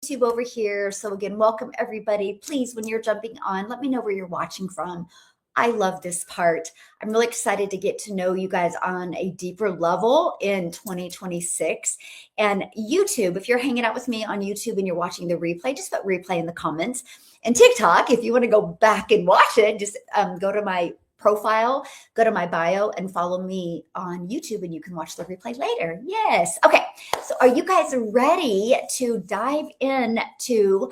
YouTube over here. So again, welcome everybody. Please, when you're jumping on, let me know where you're watching from. I love this part. I'm really excited to get to know you guys on a deeper level in 2026. And YouTube, if you're hanging out with me on YouTube and you're watching the replay, just put replay in the comments. And TikTok, if you want to go back and watch it, just go to my profile, go to my bio and follow me on YouTube and you can watch the replay later. Yes. Okay. So are you guys ready to dive into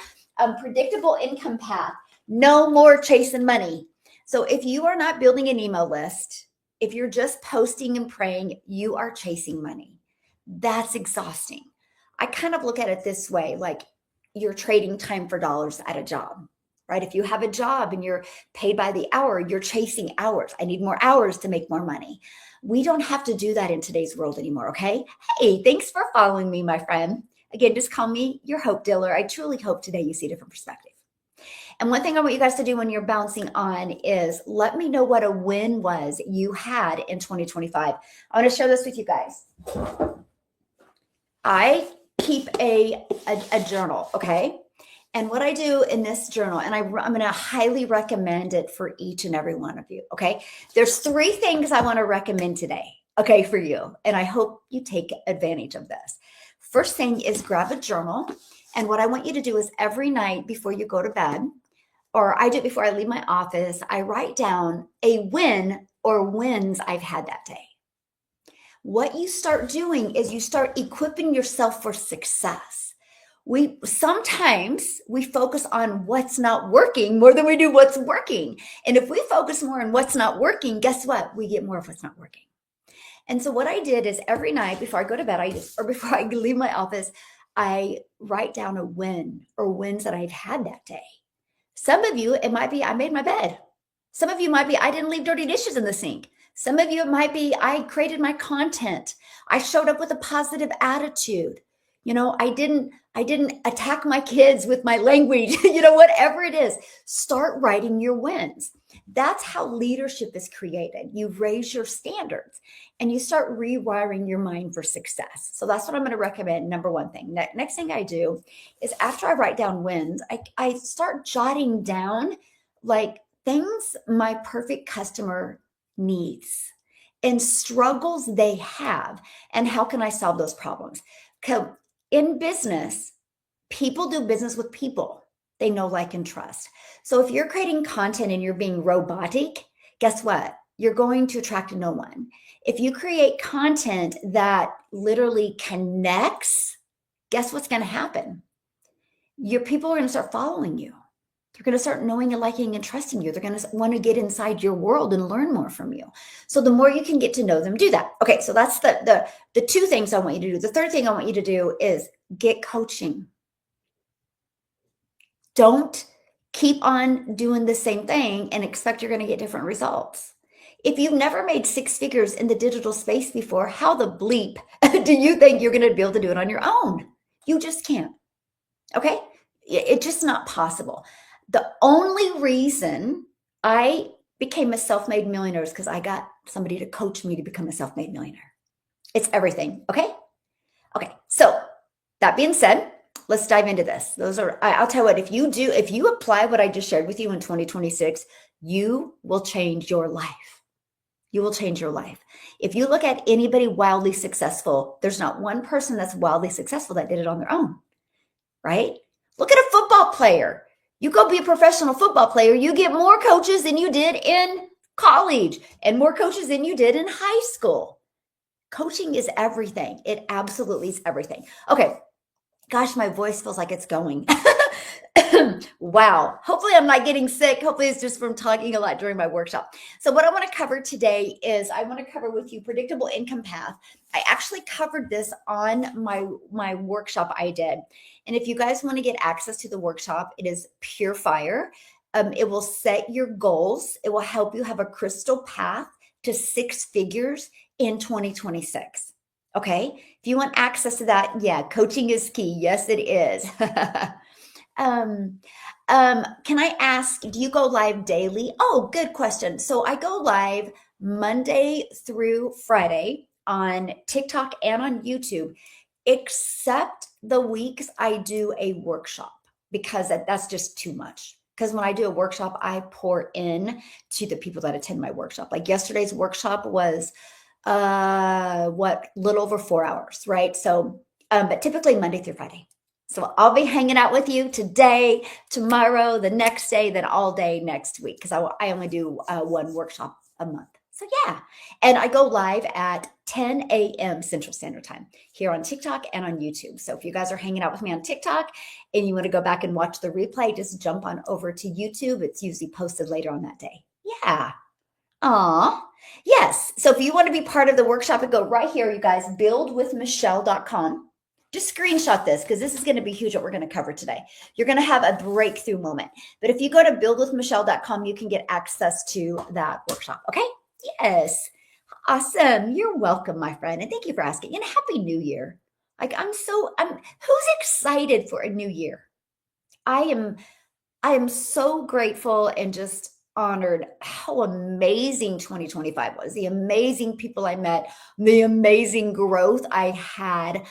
predictable income path? No more chasing money. So if you are not building an email list, if you're just posting and praying, you are chasing money. That's exhausting. I kind of look at it this way, like you're trading time for dollars at a job, right? If you have a job and you're paid by the hour, you're chasing hours. I need more hours to make more money. We don't have to do that in today's world anymore, okay? Hey, thanks for following me, my friend. Again, just call me your hope dealer. I truly hope today you see a different perspective. And one thing I want you guys to do when you're bouncing on is let me know what a win was you had in 2025. I want to share this with you guys. I keep a journal, okay? And what I do in this journal, and I'm going to highly recommend it for each and every one of you, okay? There's 3 things I want to recommend today, okay, for you. And I hope you take advantage of this. First thing is grab a journal. And what I want you to do is every night before you go to bed, or I do it before I leave my office, I write down a win or wins I've had that day. What you start doing is you start equipping yourself for success. Sometimes we focus on what's not working more than we do what's working. And if we focus more on what's not working, guess what? We get more of what's not working. And so what I did is every night before I go to bed, or before I leave my office, I write down a win or wins that I've had that day. Some of you, it might be, I made my bed. Some of you might be, I didn't leave dirty dishes in the sink. Some of you, it might be, I created my content. I showed up with a positive attitude. You know, I didn't attack my kids with my language, whatever it is, start writing your wins. That's how leadership is created. You raise your standards and you start rewiring your mind for success. So that's what I'm going to recommend. Number one thing. Next thing I do is after I write down wins, I start jotting down like things my perfect customer needs and struggles they have and how can I solve those problems. In business, people do business with people they know, like, and trust. So if you're creating content and you're being robotic, guess what? You're going to attract no one. If you create content that literally connects, guess what's going to happen? Your people are going to start following you. They're going to start knowing and liking and trusting you. They're going to want to get inside your world and learn more from you. So the more you can get to know them, do that. Okay, so that's the 2 things I want you to do. The 3rd thing I want you to do is get coaching. Don't keep on doing the same thing and expect you're going to get different results. If you've never made 6 figures in the digital space before, how the bleep do you think you're going to be able to do it on your own? You just can't. Okay? It's just not possible. The only reason I became a self-made millionaire is because I got somebody to coach me to become a self-made millionaire. It's everything. Okay? Okay. So that being said, let's dive into this. I'll tell you what, if you apply what I just shared with you in 2026, you will change your life. You will change your life. If you look at anybody wildly successful, there's not one person that's wildly successful that did it on their own, right? Look at a football player. You go be a professional football player, you get more coaches than you did in college and more coaches than you did in high school. Coaching is everything. It absolutely is everything. Okay. Gosh, my voice feels like it's going. Wow. Hopefully I'm not getting sick. Hopefully it's just from talking a lot during my workshop. So what I want to cover today is I want to cover with you predictable income path. I actually covered this on my workshop I did. And if you guys want to get access to the workshop, it is pure fire. It will set your goals. It will help you have a crystal path to 6 figures in 2026. Okay. If you want access to that, yeah, coaching is key. Yes, it is. Can I ask, do you go live daily? Oh, good question. So I go live Monday through Friday on TikTok and on YouTube, except the weeks I do a workshop because that's just too much. Because when I do a workshop, I pour in to the people that attend my workshop. Like yesterday's workshop was little over 4 hours, right? So but typically Monday through Friday. So I'll be hanging out with you today, tomorrow, the next day, then all day next week because I only do one workshop a month. So yeah, and I go live at 10 a.m. Central Standard Time here on TikTok and on YouTube. So if you guys are hanging out with me on TikTok and you want to go back and watch the replay, just jump on over to YouTube. It's usually posted later on that day. Yeah. Aw. Yes. So if you want to be part of the workshop, go right here, you guys, buildwithmichelle.com. Just screenshot this because this is going to be huge what we're going to cover today. You're going to have a breakthrough moment. But if you go to buildwithmichelle.com, you can get access to that workshop. Okay? Yes. Awesome. You're welcome, my friend. And thank you for asking. And Happy New Year. Like who's excited for a new year? I am so grateful and just honored how amazing 2025 was, the amazing people I met, the amazing growth I had.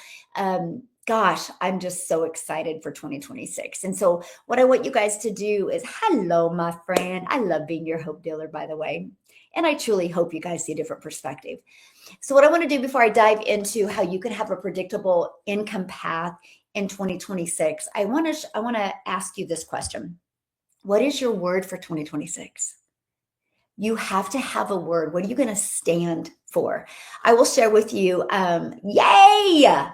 Gosh, I'm just so excited for 2026. And so what I want you guys to do is, hello, my friend. I love being your hope dealer, by the way. And I truly hope you guys see a different perspective. So what I want to do before I dive into how you can have a predictable income path in 2026, I want to ask you this question. What is your word for 2026? You have to have a word. What are you going to stand for? I will share with you. Yay!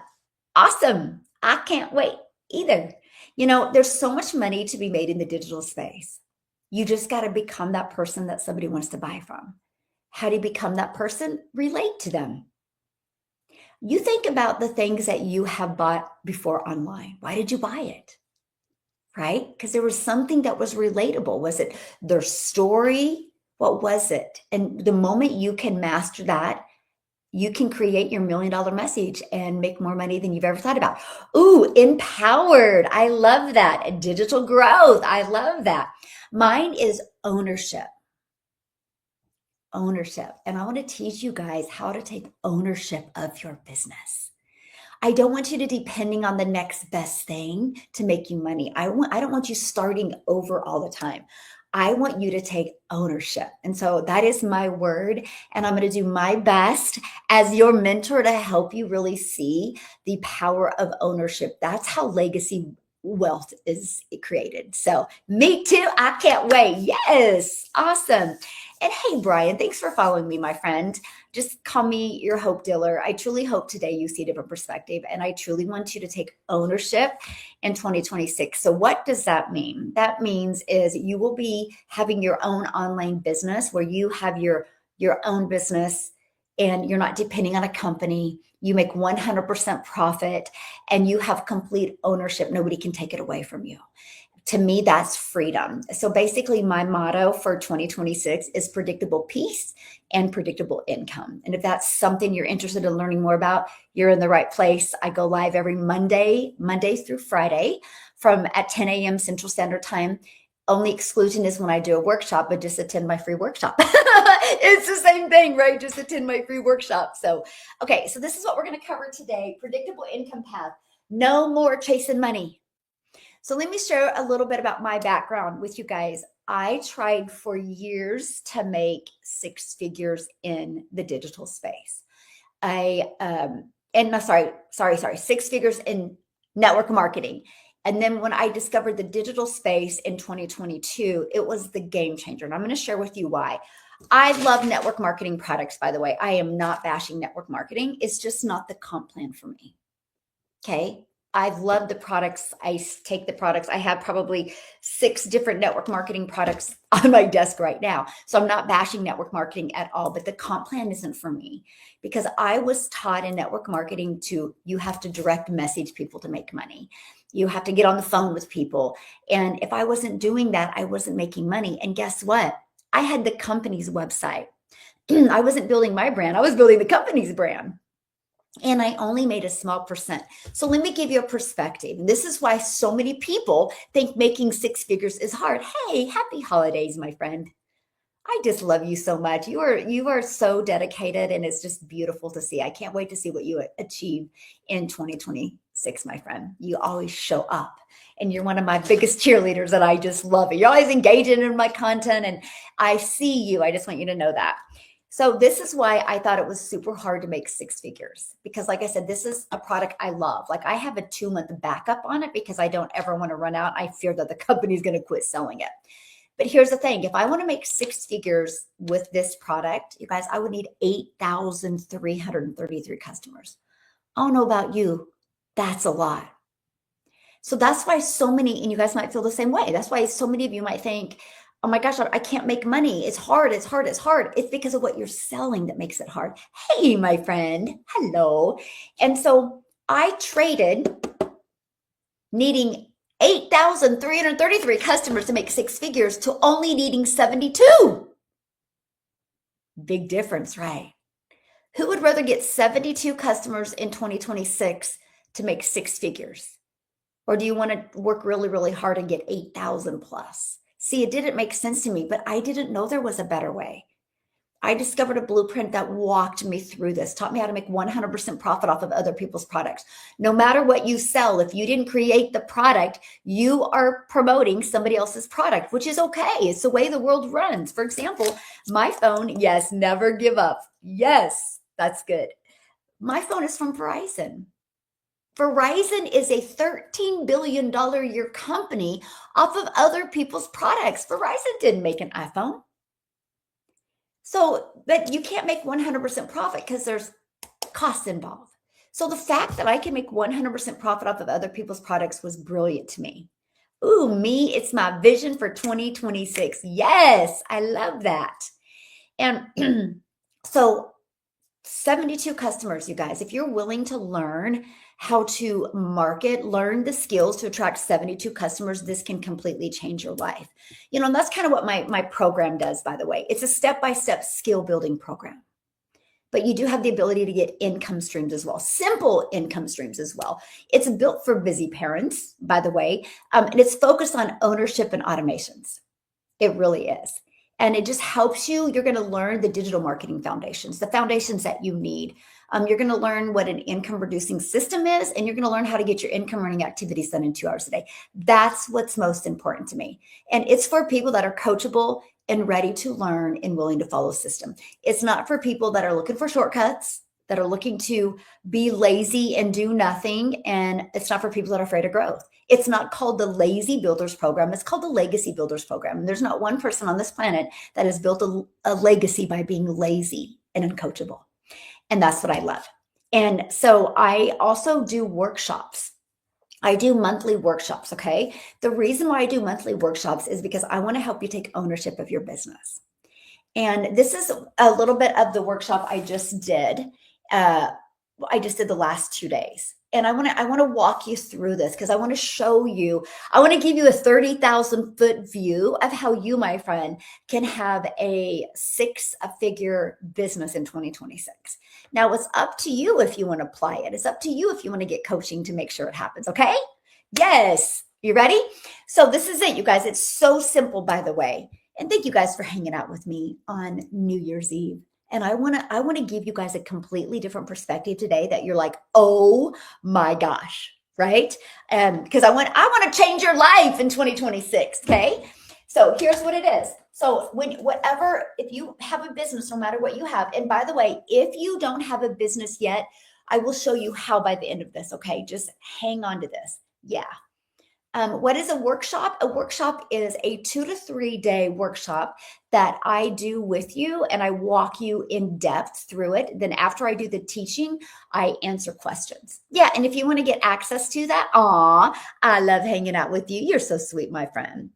Awesome. I can't wait either. There's so much money to be made in the digital space. You just got to become that person that somebody wants to buy from. How do you become that person? Relate to them. You think about the things that you have bought before online. Why did you buy it? Right? Because there was something that was relatable. Was it their story? What was it? And the moment you can master that, you can create your $1 million message and make more money than you've ever thought about. Ooh, empowered. I love that. Digital growth. I love that. Mine is ownership. Ownership. And I want to teach you guys how to take ownership of your business. I don't want you to depending on the next best thing to make you money. I don't want you starting over all the time. I want you to take ownership. And so that is my word. And I'm going to do my best as your mentor to help you really see the power of ownership. That's how legacy wealth is created. So me too. I can't wait. Yes. Awesome. And hey, Brian, thanks for following me, my friend. Just call me your hope dealer. I truly hope today you see a different perspective, and I truly want you to take ownership in 2026. So what does that mean? That means is you will be having your own online business where you have your own business and you're not depending on a company. You make 100% profit and you have complete ownership. Nobody can take it away from you. To me, that's freedom. So basically, my motto for 2026 is predictable peace and predictable income. And if that's something you're interested in learning more about, you're in the right place. I go live every Monday through Friday at 10 a.m. Central Standard Time. Only exclusion is when I do a workshop, but just attend my free workshop. It's the same thing, right? Just attend my free workshop. So, okay, so this is what we're going to cover today. Predictable income path. No more chasing money. So let me share a little bit about my background with you guys. I tried for years to make six figures in the digital space. Six figures in network marketing. And then when I discovered the digital space in 2022, it was the game changer. And I'm going to share with you why. I love network marketing products, by the way. I am not bashing network marketing. It's just not the comp plan for me. Okay. I've loved the products. I take the products. I have probably 6 different network marketing products on my desk right now. So I'm not bashing network marketing at all, but the comp plan isn't for me because I was taught in network marketing you have to direct message people to make money. You have to get on the phone with people. And if I wasn't doing that, I wasn't making money. And guess what? I had the company's website. I wasn't building my brand. I was building the company's brand. And I only made a small percent. So let me give you a perspective. And this is why so many people think making 6 figures is hard. Hey, happy holidays, my friend. I just love you so much. You are so dedicated and it's just beautiful to see. I can't wait to see what you achieve in 2026. 6, my friend. You always show up. And you're one of my biggest cheerleaders, and I just love it. You're always engaging in my content, and I see you. I just want you to know that. So this is why I thought it was super hard to make 6 figures, because like I said, this is a product I love. Like I have a 2-month backup on it because I don't ever want to run out. I fear that the company is going to quit selling it. But here's the thing. If I want to make 6 figures with this product, you guys, I would need 8,333 customers. I don't know about you. That's a lot. So that's why so many, and you guys might feel the same way. That's why so many of you might think, oh my gosh, I can't make money. It's hard. It's hard. It's hard. It's because of what you're selling that makes it hard. Hey, my friend. Hello. And so I traded needing 8,333 customers to make 6 figures to only needing 72. Big difference, right? Who would rather get 72 customers in 2026 to make 6 figures? Or do you want to work really, really hard and get 8,000 plus? See, it didn't make sense to me, but I didn't know there was a better way. I discovered a blueprint that walked me through this, taught me how to make 100% profit off of other people's products. No matter what you sell, if you didn't create the product, you are promoting somebody else's product, which is okay. It's the way the world runs. For example, my phone, yes, never give up. Yes, that's good. My phone is from Verizon. Verizon is a $13 billion a year company off of other people's products. Verizon didn't make an iPhone. So, but you can't make 100% profit because there's costs involved. So the fact that I can make 100% profit off of other people's products was brilliant to me. Ooh, me, it's my vision for 2026. Yes, I love that. And so 72 customers, you guys, if you're willing to learn how to market, learn the skills to attract 72 customers, this can completely change your life. You know, and that's kind of what my program does, by the way. It's a step-by-step skill building program. But you do have the ability to get income streams as well, simple income streams as well. It's built for busy parents, by the way, and it's focused on ownership and automations. It really is. And it just helps you. You're going to learn the digital marketing foundations, the foundations that you need. You're going to learn what an income producing system is, and you're going to learn how to get your income earning activities done in 2 hours a day. That's what's most important to me. And it's for people that are coachable and ready to learn and willing to follow system. It's not for people that are looking for shortcuts, that are looking to be lazy and do nothing. And it's not for people that are afraid of growth. It's not called the Lazy Builders Program. It's called the Legacy Builders Program. And there's not one person on this planet that has built a legacy by being lazy and uncoachable. And that's what I love. And so I also do workshops. I do monthly workshops, okay? The reason why I do monthly workshops is because I want to help you take ownership of your business. And this is a little bit of the workshop I just did. I just did the last 2 days. And I want to walk you through this because I want to show you, I want to give you a 30,000 foot view of how you, my friend, can have a 6-figure business in 2026. Now it's up to you if you want to apply it. It's up to you if you want to get coaching to make sure it happens. Okay. Yes. You ready? So this is it, you guys. It's so simple, by the way. And thank you guys for hanging out with me on New Year's Eve. And I want to give you guys a completely different perspective today that you're like, oh my gosh, right? Because I want to change your life in 2026. Okay. So here's what it is. So if you have a business, no matter what you have, and by the way, if you don't have a business yet, I will show you how by the end of this. Okay. Just hang on to this. Yeah. What is a workshop? A workshop is a 2 to 3 day workshop that I do with you, and I walk you in depth through it. Then after I do the teaching, I answer questions. Yeah, and if you want to get access to that, I love hanging out with you. You're so sweet, my friend.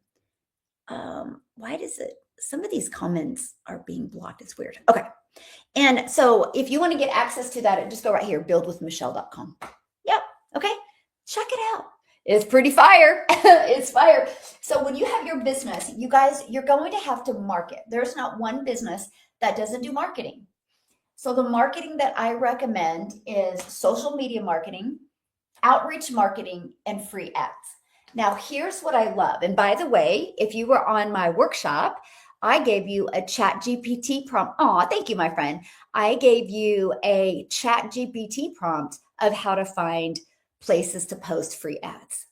Why does it? Some of these comments are being blocked. It's weird. Okay. And so if you want to get access to that, just go right here, buildwithmichelle.com. Yep. Okay. Check it out. It's pretty fire. It's fire. So when you have your business, you guys, you're going to have to market. There's not one business that doesn't do marketing. So the marketing that I recommend is social media marketing, outreach marketing, and free ads. Now, here's what I love. And by the way, if you were on my workshop, I gave you a ChatGPT prompt. Oh, thank you, my friend. I gave you a ChatGPT prompt of how to find places to post free ads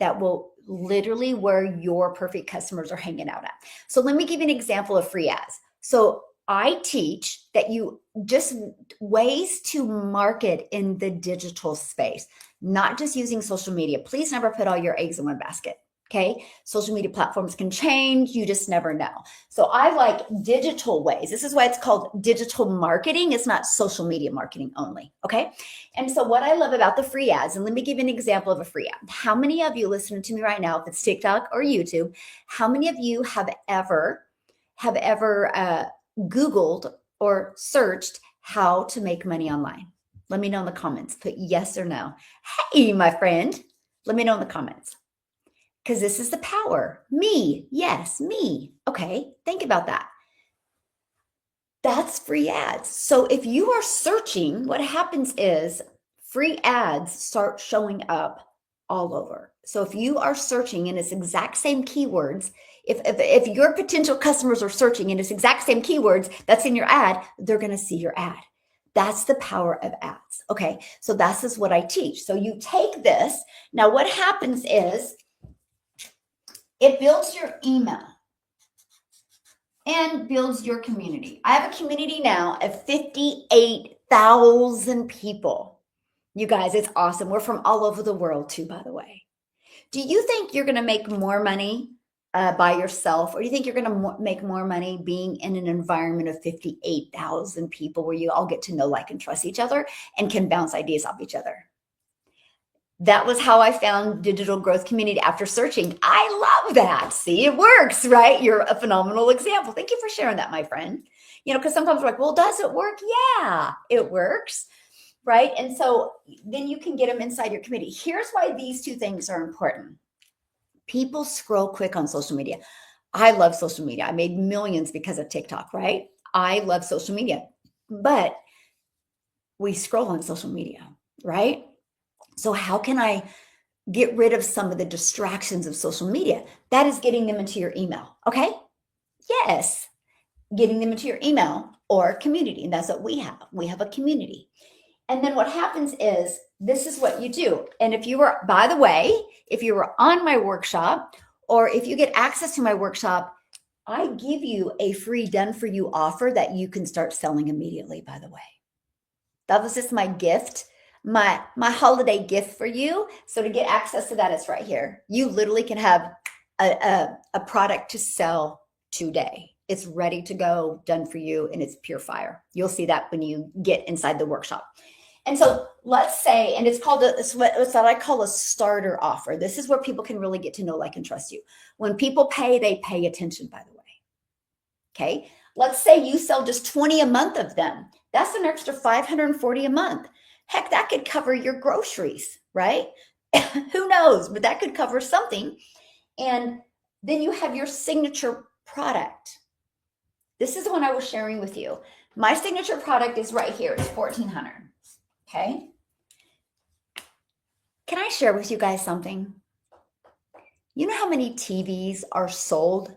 that will literally where your perfect customers are hanging out at. So let me give you an example of free ads. So I teach that you just ways to market in the digital space, not just using social media. Please never put all your eggs in one basket. Okay. Social media platforms can change. You just never know. So I like digital ways. This is why it's called digital marketing. It's not social media marketing only. Okay. And so what I love about the free ads, and let me give you an example of a free ad. How many of you listening to me right now, if it's TikTok or YouTube, how many of you have ever Googled or searched how to make money online? Let me know in the comments. Put yes or no. Hey, my friend, let me know in the comments. Because this is the power. Me, yes, me. Okay, think about that. That's free ads. So if you are searching, what happens is free ads start showing up all over. So if you are searching in its exact same keywords, if your potential customers are searching in its exact same keywords that's in your ad, they're going to see your ad. That's the power of ads. Okay, so this is what I teach. So you take this. Now what happens is it builds your email and builds your community. I have a community now of 58,000 people. You guys, it's awesome. We're from all over the world too, by the way. Do you think you're going to make more money by yourself, or do you think you're going to make more money being in an environment of 58,000 people where you all get to know, like, and trust each other and can bounce ideas off each other? That was how I found Digital Growth Community after searching. I love that. See, it works, right? You're a phenomenal example. Thank you for sharing that, my friend. Because sometimes we're like, well, does it work? Yeah, it works, right? And so then you can get them inside your community. Here's why these two things are important. People scroll quick on social media. I love social media. I made millions because of TikTok, right? I love social media, but we scroll on social media, right? So how can I get rid of some of the distractions of social media? That is getting them into your email. Okay. Yes. Getting them into your email or community. And that's what we have. We have a community. And then what happens is this is what you do. And if you were, by the way, if you were on my workshop, or if you get access to my workshop, I give you a free done for you offer that you can start selling immediately, by the way. That was just my gift, my holiday gift for you. So to get access to that, it's right here. You literally can have a product to sell today. It's ready to go, done for you, and it's pure fire. You'll see that when you get inside the workshop. And so let's say, and it's what I call a starter offer. This is where people can really get to know, like, and trust you. When people pay, they pay attention, by the way. Okay. Let's say you sell just 20 a month of them. That's an extra $540 a month. Heck, that could cover your groceries, right? Who knows, but that could cover something. And then you have your signature product. This is the one I was sharing with you. My signature product is right here. It's $1,400. Okay. Can I share with you guys something? You know how many TVs are sold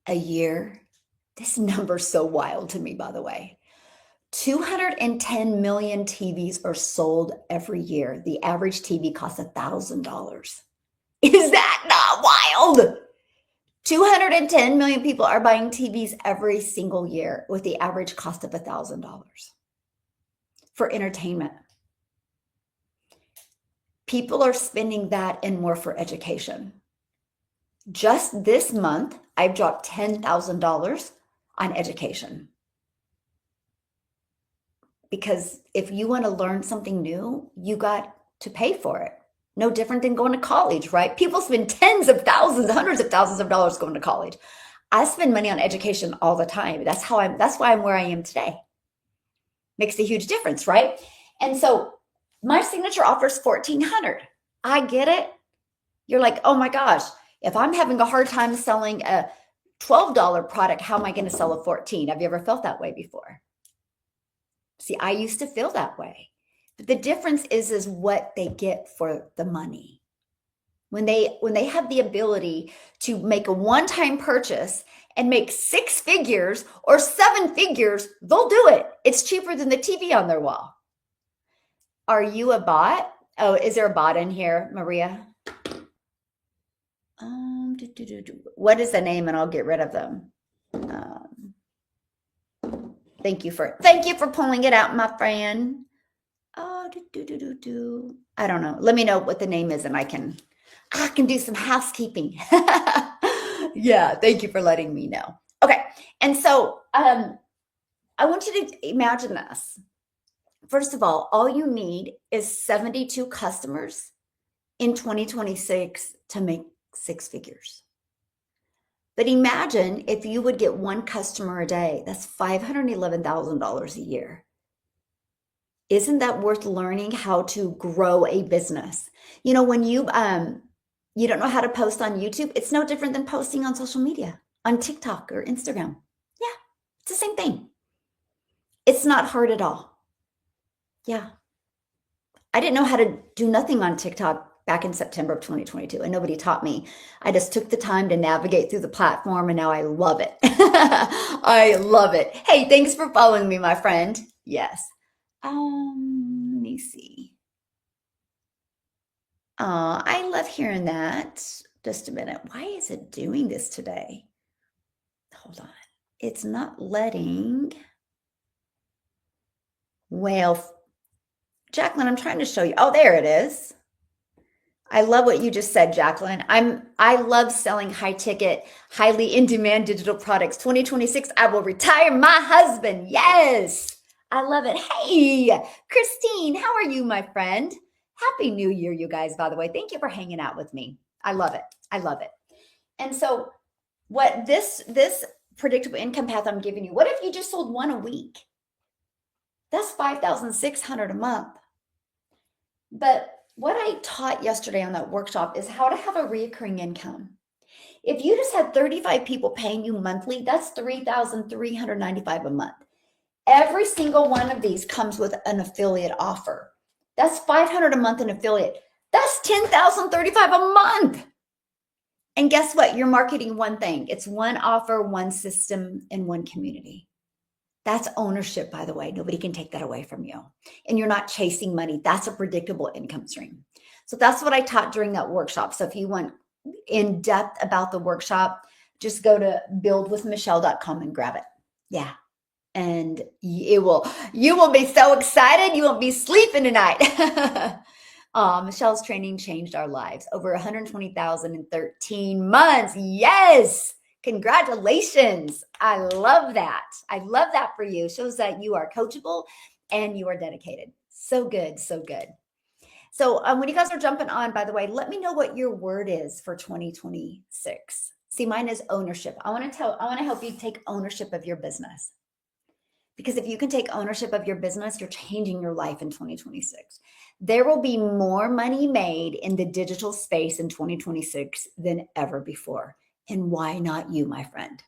a year? This number's so wild to me, by the way. 210 million TVs are sold every year. The average TV costs $1,000. Is that not wild? 210 million people are buying TVs every single year with the average cost of $1,000 for entertainment. People are spending that and more for education. Just this month, I've dropped $10,000 on education. Because if you want to learn something new, you got to pay for it. No different than going to college, right? People spend tens of thousands, hundreds of thousands of dollars going to college. I spend money on education all the time. That's why I'm where I am today. Makes a huge difference, right? And so my signature offer is $1,400. I get it. You're like, oh my gosh, if I'm having a hard time selling a $12 product, how am I going to sell a $14? Have you ever felt that way before? See, I used to feel that way. But the difference is what they get for the money. When they have the ability to make a one-time purchase and make 6 figures or 7 figures, they'll do it. It's cheaper than the TV on their wall. Are you a bot? Oh, is there a bot in here, Maria? What is the name? And I'll get rid of them. Thank you for pulling it out, my friend. Oh, I don't know. Let me know what the name is, and I can do some housekeeping. Yeah, thank you for letting me know. Okay, and so I want you to imagine this. First of all you need is 72 customers in 2026 to make six figures. But imagine if you would get one customer a day, that's $511,000 a year. Isn't that worth learning how to grow a business? You know, when you don't know how to post on YouTube, it's no different than posting on social media, on TikTok or Instagram. Yeah, it's the same thing. It's not hard at all. Yeah. I didn't know how to do nothing on TikTok back in September of 2022, and nobody taught me. I just took the time to navigate through the platform, and now I love it. I love it. Hey, thanks for following me, my friend. Yes. Let me see. I love hearing that. Just a minute. Why is it doing this today? Hold on. It's not letting. Well, Jacqueline, I'm trying to show you. Oh, there it is. I love what you just said, Jacqueline. I love selling high ticket, highly in demand digital products. 2026, I will retire my husband. Yes. I love it. Hey, Christine, how are you, my friend? Happy New Year, you guys, by the way. Thank you for hanging out with me. I love it. I love it. And so what this predictable income path I'm giving you, what if you just sold one a week? That's $5,600 a month. But what I taught yesterday on that workshop is how to have a recurring income. If you just had 35 people paying you monthly, that's $3,395 a month. Every single one of these comes with an affiliate offer. That's $500 a month in affiliate. That's $10,035 a month. And guess what? You're marketing one thing. It's one offer, one system, and one community. That's ownership, by the way. Nobody can take that away from you. And you're not chasing money. That's a predictable income stream. So that's what I taught during that workshop. So if you want in depth about the workshop, just go to buildwithmichelle.com and grab it. Yeah. And you will be so excited. You won't be sleeping tonight. Michelle's training changed our lives. Over 120,000 in 13 months. Yes. Congratulations. I love that. I love that for you. Shows that you are coachable and you are dedicated. So good. So good. So when you guys are jumping on, by the way, let me know what your word is for 2026. See, mine is ownership. I want to help you take ownership of your business. Because if you can take ownership of your business, you're changing your life in 2026. There will be more money made in the digital space in 2026 than ever before. And why not you, my friend?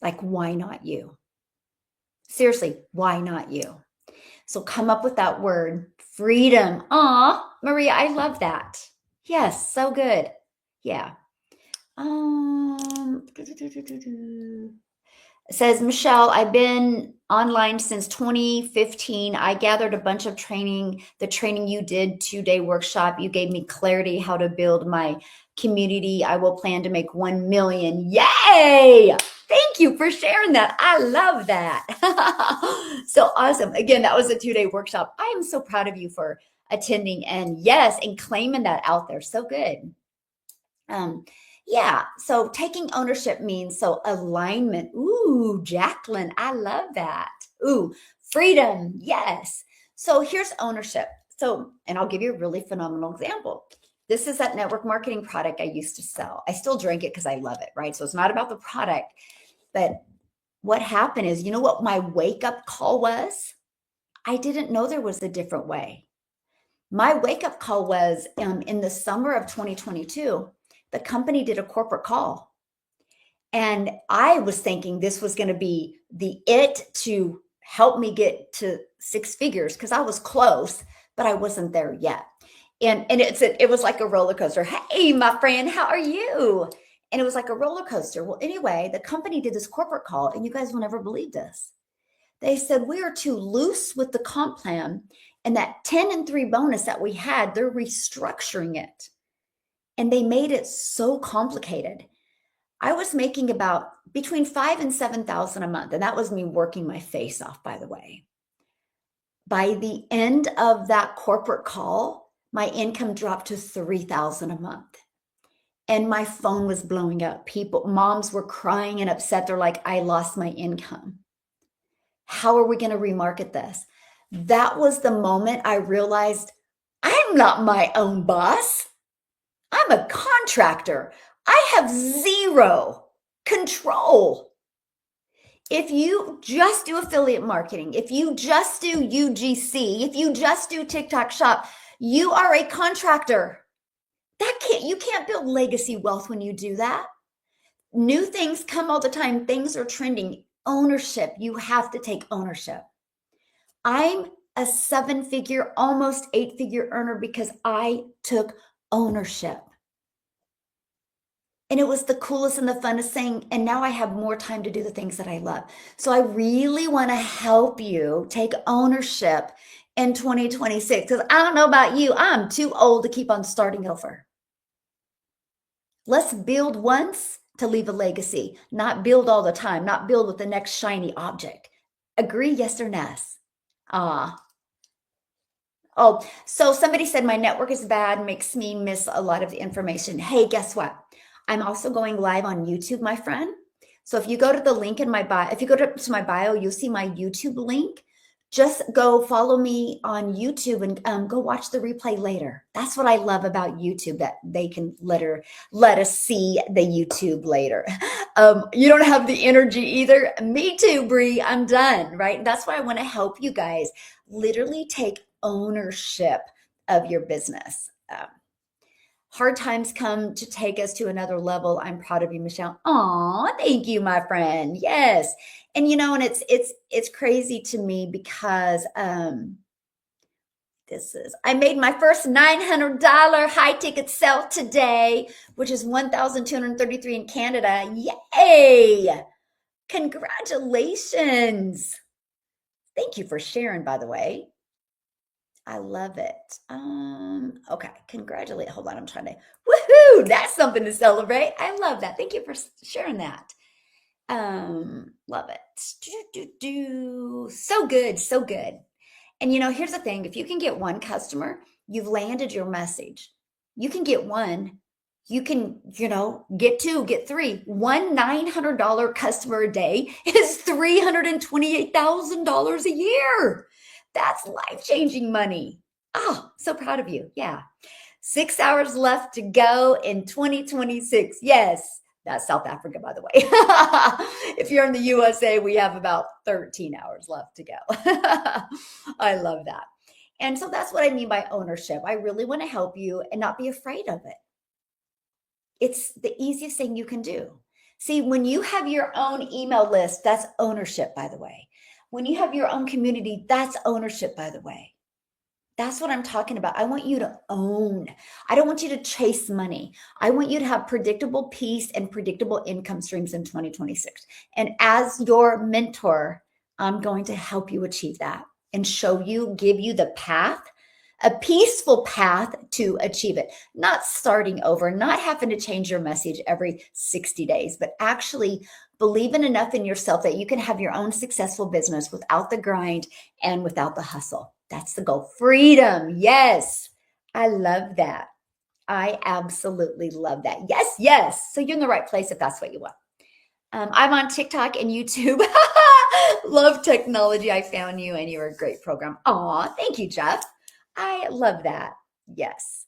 Like, why not you? Seriously, why not you? So come up with that word, freedom. Aw, Maria, I love that. Yes, so good. Yeah. It says, Michelle, I've been online since 2015. I gathered a bunch of training, the training you did, 2-day workshop. You gave me clarity how to build my community. I will plan to make 1 million. Yay! Thank you for sharing that. I love that. So awesome. Again, that was a 2-day workshop. I am so proud of you for attending and yes, and claiming that out there. So good. Yeah, so taking ownership means so alignment. Ooh, Jacqueline, I love that. Ooh, freedom. Yes. So here's ownership. So, and I'll give you a really phenomenal example. This is that network marketing product I used to sell. I still drink it because I love it, right? So it's not about the product, but what happened is, you know what my wake up call was? I didn't know there was a different way. My wake up call was in the summer of 2022. The company did a corporate call. And I was thinking this was going to be it to help me get to 6 figures because I was close, but I wasn't there yet. And it was like a roller coaster. Hey, my friend, how are you? And it was like a roller coaster. Well, anyway, the company did this corporate call, and you guys will never believe this. They said, we are too loose with the comp plan, And that 10 and 3 bonus that we had, they're restructuring it. And they made it so complicated. I was making about between 5 and 7,000 a month. And that was me working my face off, by the way. By the end of that corporate call, my income dropped to 3,000 a month. And my phone was blowing up. Moms were crying and upset. They're like, I lost my income. How are we going to remarket this? That was the moment I realized I'm not my own boss. I'm a contractor. I have zero control. If you just do affiliate marketing, if you just do UGC, if you just do TikTok Shop, you are a contractor. You can't build legacy wealth when you do that. New things come all the time. Things are trending. Ownership. You have to take ownership. I'm a 7-figure, almost 8-figure earner because I took ownership. And it was the coolest and the funnest thing. And now I have more time to do the things that I love. So I really want to help you take ownership in 2026. Because I don't know about you, I'm too old to keep on starting over. Let's build once to leave a legacy, not build all the time, not build with the next shiny object. Agree, yes or no? Oh, so somebody said my network is bad, makes me miss a lot of the information. Hey, guess what? I'm also going live on YouTube, my friend. So if you go to the link in my bio, if you go to my bio, you'll see my YouTube link. Just go follow me on YouTube and go watch the replay later. That's what I love about YouTube, that they can let us see the YouTube later. You don't have the energy either. Me too, Bree. I'm done, right? That's why I want to help you guys literally take ownership of your business. Hard times come to take us to another level. I'm proud of you, Michelle. Aw, thank you, my friend. Yes. And and it's crazy to me because I made my first $900 high ticket sale today, which is $1,233 in Canada. Yay! Congratulations. Thank you for sharing, by the way. I love it. Okay, congratulate. Hold on, I'm trying to, woohoo, that's something to celebrate. I love that. Thank you for sharing that. Love it. So good, so good. And here's the thing. If you can get one customer, you've landed your message. You can get one. You can, get two, get three. One $900 customer a day is $328,000 a year. That's life-changing money. Oh, so proud of you. Yeah. 6 hours left to go in 2026. Yes. That's South Africa, by the way. If you're in the USA, we have about 13 hours left to go. I love that. And so that's what I mean by ownership. I really want to help you and not be afraid of it. It's the easiest thing you can do. See, when you have your own email list, that's ownership, by the way. When you have your own community, that's ownership, by the way. That's what I'm talking about. I want you to own. I don't want you to chase money. I want you to have predictable peace and predictable income streams in 2026. And as your mentor, I'm going to help you achieve that and give you the path, a peaceful path to achieve it. Not starting over, not having to change your message every 60 days, but actually believing enough in yourself that you can have your own successful business without the grind and without the hustle. That's the goal. Freedom. Yes. I love that. I absolutely love that. Yes, yes. So you're in the right place if that's what you want. I'm on TikTok and YouTube. Love technology. I found you and you're a great program. Aw, thank you, Jeff. I love that. Yes.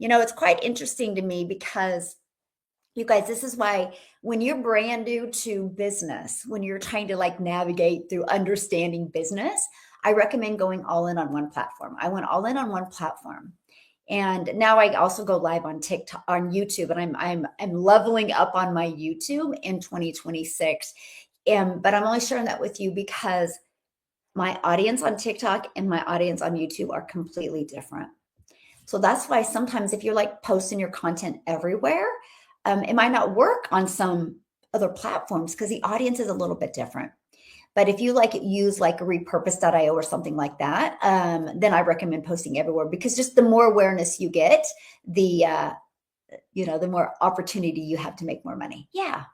It's quite interesting to me because you guys, this is why when you're brand new to business, when you're trying to navigate through understanding business, I recommend going all in on one platform. I went all in on one platform. And now I also go live on TikTok, on YouTube, and I'm leveling up on my YouTube in 2026. But I'm only sharing that with you because my audience on TikTok and my audience on YouTube are completely different. So that's why sometimes if you're posting your content everywhere, it might not work on some other platforms because the audience is a little bit different. But if you like use like repurpose.io or something like that, then I recommend posting everywhere, because just the more awareness you get, the the more opportunity you have to make more money. Yeah.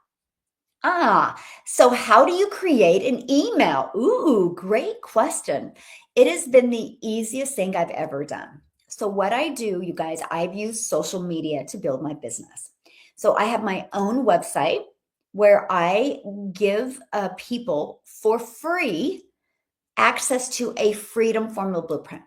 So how do you create an email? Ooh, great question. It has been the easiest thing I've ever done. So what I do, you guys, I've used social media to build my business. So I have my own website where I give people for free access to a Freedom Formula blueprint.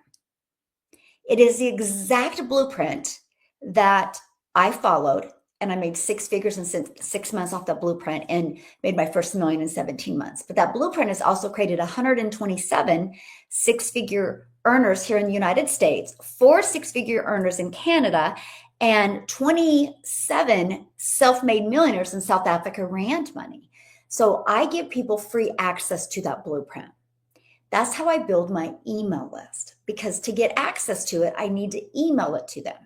It is the exact blueprint that I followed, and I made six figures in 6 months off that blueprint and made my first million in 17 months. But that blueprint has also created 127 six-figure earners here in the United States, 4 six-figure earners in Canada, and 27 self-made millionaires in South Africa rand money. So I give people free access to that blueprint. That's how I build my email list, because to get access to it, I need to email it to them.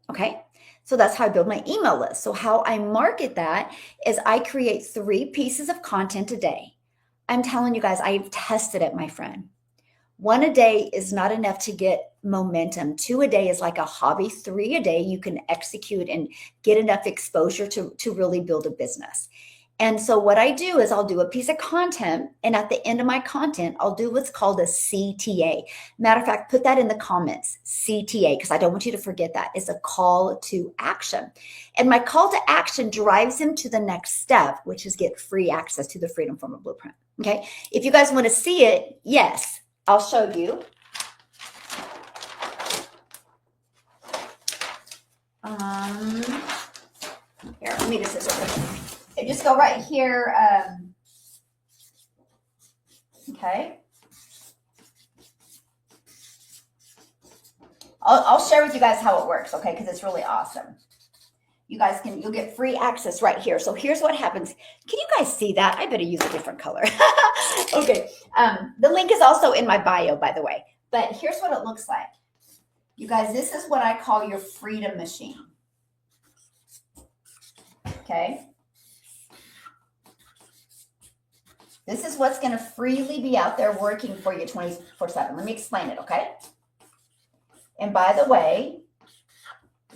Okay. So that's how I build my email list. So how I market that is I create 3 pieces of content a day. I'm telling you guys, I've tested it, my friend. 1 a day is not enough to get momentum. 2 a day is like a hobby. 3 a day, you can execute and get enough exposure to really build a business. And so what I do is I'll do a piece of content, and at the end of my content, I'll do what's called a CTA. Matter of fact, put that in the comments, CTA, because I don't want you to forget that. It's a call to action. And my call to action drives them to the next step, which is get free access to the Freedom Formula blueprint. Okay. If you guys want to see it, yes, I'll show you. Here, let me just just go right here. Okay. I'll share with you guys how it works, okay? Because it's really awesome. You'll get free access right here. So here's what happens. Can you guys see that? I better use a different color. Okay. The link is also in my bio, by the way. But here's what it looks like. You guys, this is what I call your freedom machine. Okay. This is what's going to freely be out there working for you 24/7. Let me explain it, okay? And by the way,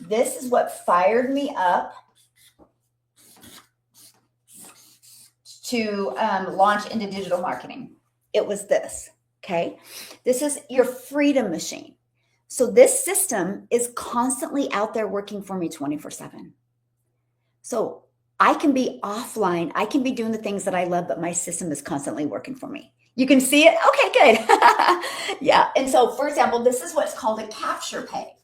this is what fired me up to launch into digital marketing. It was this, okay? This is your freedom machine. So this system is constantly out there working for me 24/7. So I can be offline. I can be doing the things that I love, but my system is constantly working for me. You can see it? Okay, good. Yeah. And so, for example, this is what's called a capture pay.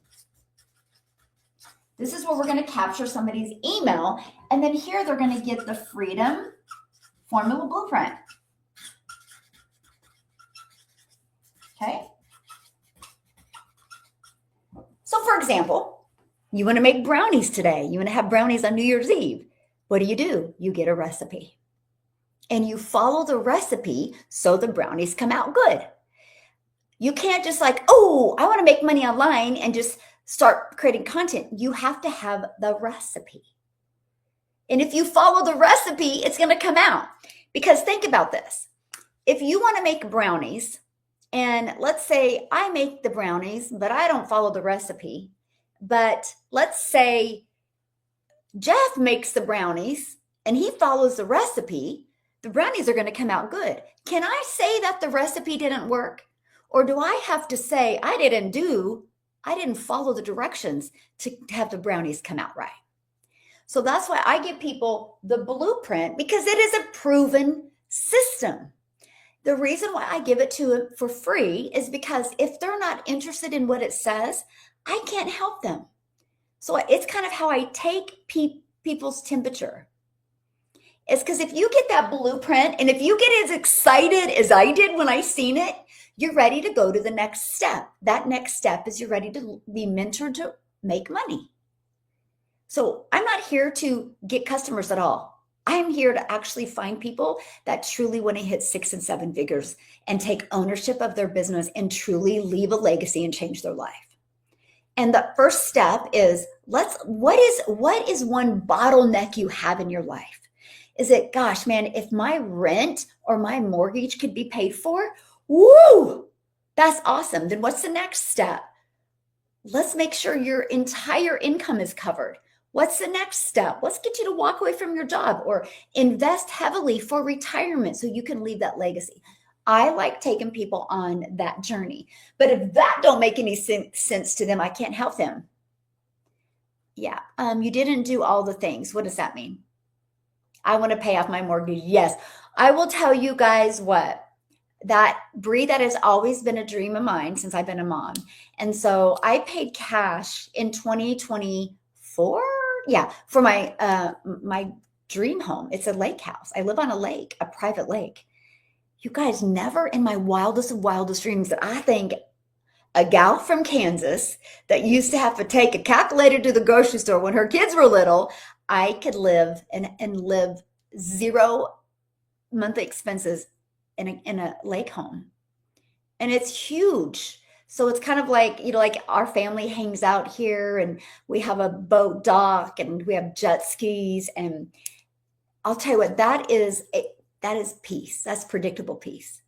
This is where we're going to capture somebody's email. And then here they're going to get the Freedom Formula blueprint. Okay. So, for example, you want to make brownies today. You want to have brownies on New Year's Eve. What do? You get a recipe. And you follow the recipe so the brownies come out good. You can't just like, oh, I want to make money online and just start creating content. You have to have the recipe. And if you follow the recipe, it's going to come out. Because think about this. If you want to make brownies, and let's say I make the brownies, but I don't follow the recipe. But let's say Jeff makes the brownies and he follows the recipe, the brownies are going to come out good. Can I say that the recipe didn't work? Or do I have to say I didn't follow the directions to have the brownies come out right? So that's why I give people the blueprint, because it is a proven system. The reason why I give it to them for free is because if they're not interested in what it says, I can't help them. So it's kind of how I take people's temperature. It's because if you get that blueprint and if you get as excited as I did when I seen it, you're ready to go to the next step. That next step is you're ready to be mentored to make money. So I'm not here to get customers at all. I'm here to actually find people that truly want to hit 6 and 7 figures and take ownership of their business and truly leave a legacy and change their life. And the first step is what is one bottleneck you have in your life? Is it, gosh, man, if my rent or my mortgage could be paid for, woo, that's awesome. Then what's the next step? Let's make sure your entire income is covered. What's the next step? Let's get you to walk away from your job or invest heavily for retirement so you can leave that legacy. I like taking people on that journey. But if that don't make any sense to them, I can't help them. Yeah, you didn't do all the things. What does that mean? I want to pay off my mortgage. Yes, I will tell you guys what. That Bree, that has always been a dream of mine since I've been a mom. And so I paid cash in 2024. Yeah, for my dream home. It's a lake house. I live on a lake, a private lake. You guys, never in my wildest of wildest dreams that I think a gal from Kansas that used to have to take a calculator to the grocery store when her kids were little, I could live and live zero monthly expenses in a lake home. And it's huge. So it's kind of like, like our family hangs out here and we have a boat dock and we have jet skis. And I'll tell you what, that is peace. That's predictable peace.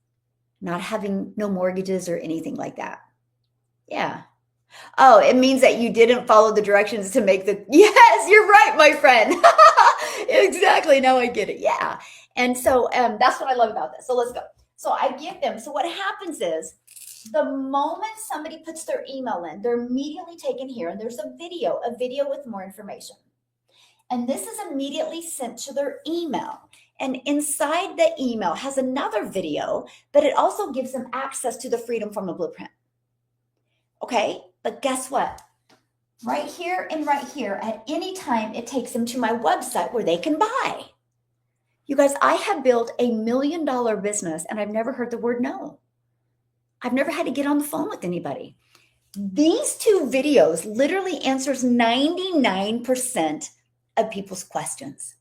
Not having no mortgages or anything like that. Yeah. Oh, it means that you didn't follow the directions to make the, yes, you're right, my friend. Exactly. Now I get it. Yeah. And so that's what I love about this. So let's go. So I give them, so what happens is the moment somebody puts their email in, they're immediately taken here and there's a video with more information. And this is immediately sent to their email. And inside the email has another video, but it also gives them access to the Freedom Formula Blueprint. Okay, but guess what? Right here and right here, at any time, it takes them to my website where they can buy. You guys, I have built $1 million business and I've never heard the word no. I've never had to get on the phone with anybody. These two videos literally answers 99% of people's questions.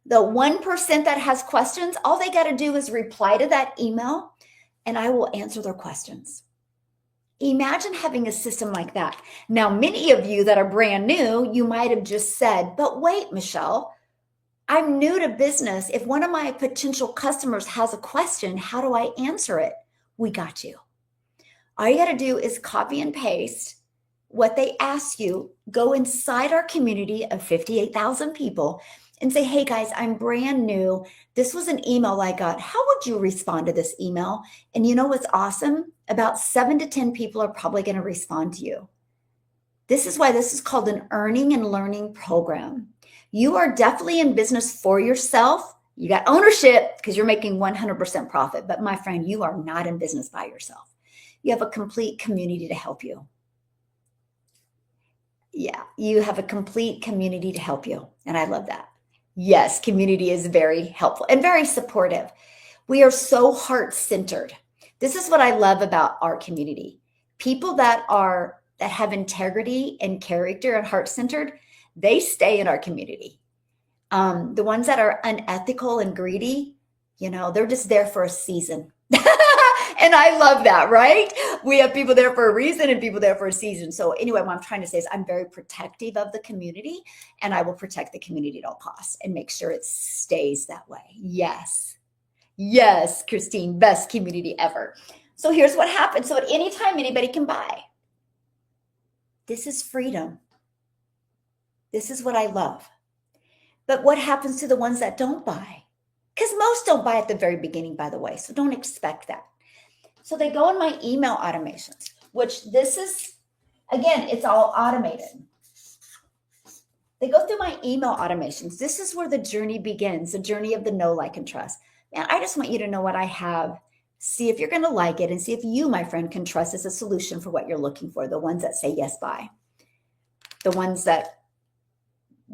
The 1% that has questions, all they got to do is reply to that email and I will answer their questions. Imagine having a system like that. Now, many of you that are brand new, you might have just said, but wait, Michelle, I'm new to business. If one of my potential customers has a question, how do I answer it? We got you. All you got to do is copy and paste what they ask you, go inside our community of 58,000 people and say, hey guys, I'm brand new. This was an email I got. How would you respond to this email? And you know what's awesome? About 7 to 10 people are probably going to respond to you. This is why this is called an earning and learning program. You are definitely in business for yourself. You got ownership because you're making 100% profit. But my friend, you are not in business by yourself. You have a complete community to help you. Yeah, you have a complete community to help you. And I love that. Yes, community is very helpful and very supportive. We are so heart-centered. This is what I love about our community. People that have integrity and character and heart-centered, they stay in our community. The ones that are unethical and greedy, they're just there for a season. And I love that, right? We have people there for a reason and people there for a season. So anyway, what I'm trying to say is I'm very protective of the community and I will protect the community at all costs and make sure it stays that way. Yes. Yes, Christine, best community ever. So here's what happens. So at any time, anybody can buy. This is freedom. This is what I love. But what happens to the ones that don't buy? Because most don't buy at the very beginning, by the way. So don't expect that. So they go in my email automations, which this is, again, it's all automated. They go through my email automations. This is where the journey begins, the journey of the know, like, and trust. Man, I just want you to know what I have. See if you're going to like it and see if you, my friend, can trust as a solution for what you're looking for. The ones that say yes, buy. The ones that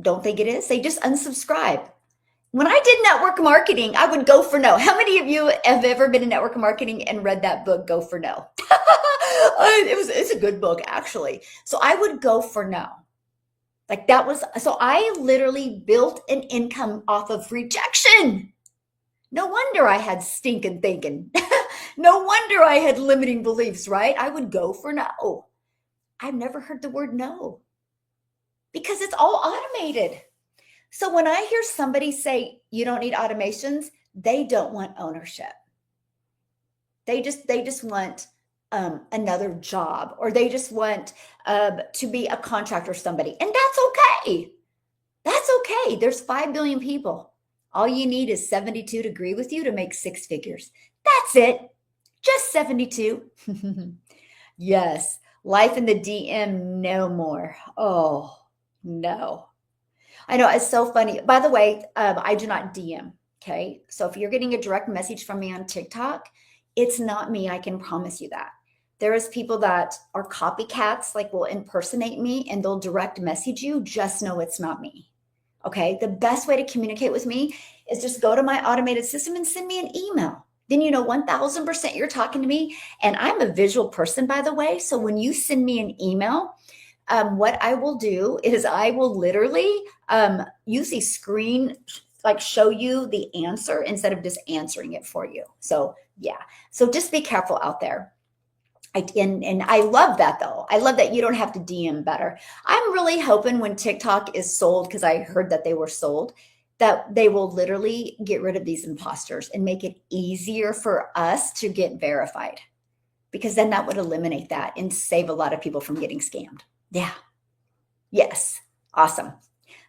don't think it is, they just unsubscribe. When I did network marketing, I would go for no. How many of you have ever been in network marketing and read that book, Go for No? It's a good book, actually. So I would go for no. So I literally built an income off of rejection. No wonder I had stinking thinking. No wonder I had limiting beliefs, right? I would go for no. I've never heard the word no because it's all automated. So when I hear somebody say you don't need automations, they don't want ownership. They just want another job, or they just want to be a contractor or somebody. And that's okay. That's okay. There's 5 billion people. All you need is 72 to agree with you to make 6 figures. That's it. Just 72. Yes. Life in the DM, no more. Oh, no. I know, it's so funny. By the way, I do not DM. Okay. So if you're getting a direct message from me on TikTok, it's not me. I can promise you that. There is people that are copycats, like will impersonate me and they'll direct message you. Just know it's not me. Okay. The best way to communicate with me is just go to my automated system and send me an email. Then you know 1000% you're talking to me. And I'm a visual person, by the way. So when you send me an email, what I will do is I will literally use a screen, like show you the answer instead of just answering it for you. So yeah, so just be careful out there. And I love that though. I love that you don't have to DM better. I'm really hoping when TikTok is sold, because I heard that they were sold, that they will literally get rid of these imposters and make it easier for us to get verified, because then that would eliminate that and save a lot of people from getting scammed. Yeah. Yes. Awesome.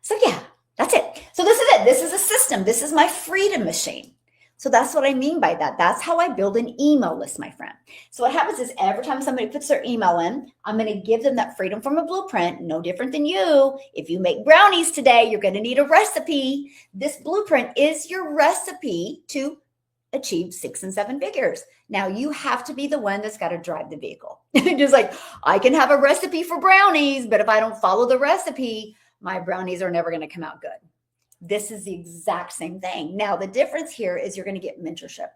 So yeah, that's it. So this is it. This is a system. This is my freedom machine. So that's what I mean by that. That's how I build an email list, my friend. So what happens is every time somebody puts their email in, I'm going to give them that freedom from a blueprint, no different than you. If you make brownies today, you're going to need a recipe. This blueprint is your recipe to achieve 6 and 7 figures. Now you have to be the one that's got to drive the vehicle. Just like I can have a recipe for brownies, but if I don't follow the recipe, my brownies are never going to come out good. This is the exact same thing. Now, the difference here is you're going to get mentorship,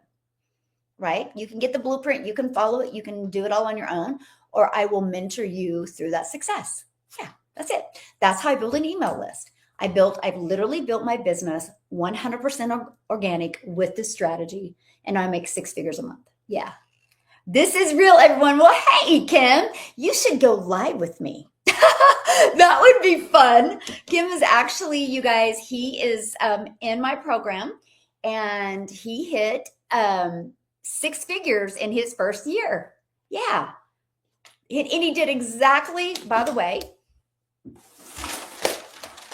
right? You can get the blueprint, you can follow it, you can do it all on your own, or I will mentor you through that success. Yeah, that's it. That's how I build an email list. I've literally built my business 100% organic with this strategy, and I make 6 figures a month. Yeah. This is real, everyone. Well, hey, Kim, you should go live with me. That would be fun. Kim is actually, you guys, he is in my program, and he hit 6 figures in his first year. Yeah. And he did exactly, by the way,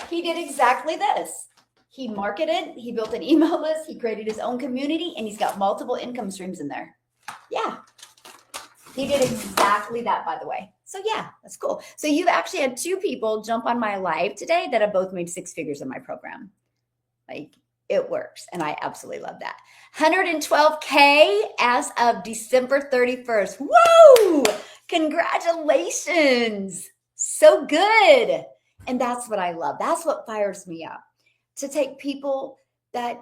he did exactly this. He marketed, he built an email list, he created his own community, and he's got multiple income streams in there. Yeah. He did exactly that, by the way. So yeah, that's cool. So you've actually had 2 people jump on my live today that have both made 6 figures in my program. Like, it works. And I absolutely love that. 112K as of December 31st. Woo! Congratulations. So good. And that's what I love. That's what fires me up. To take people that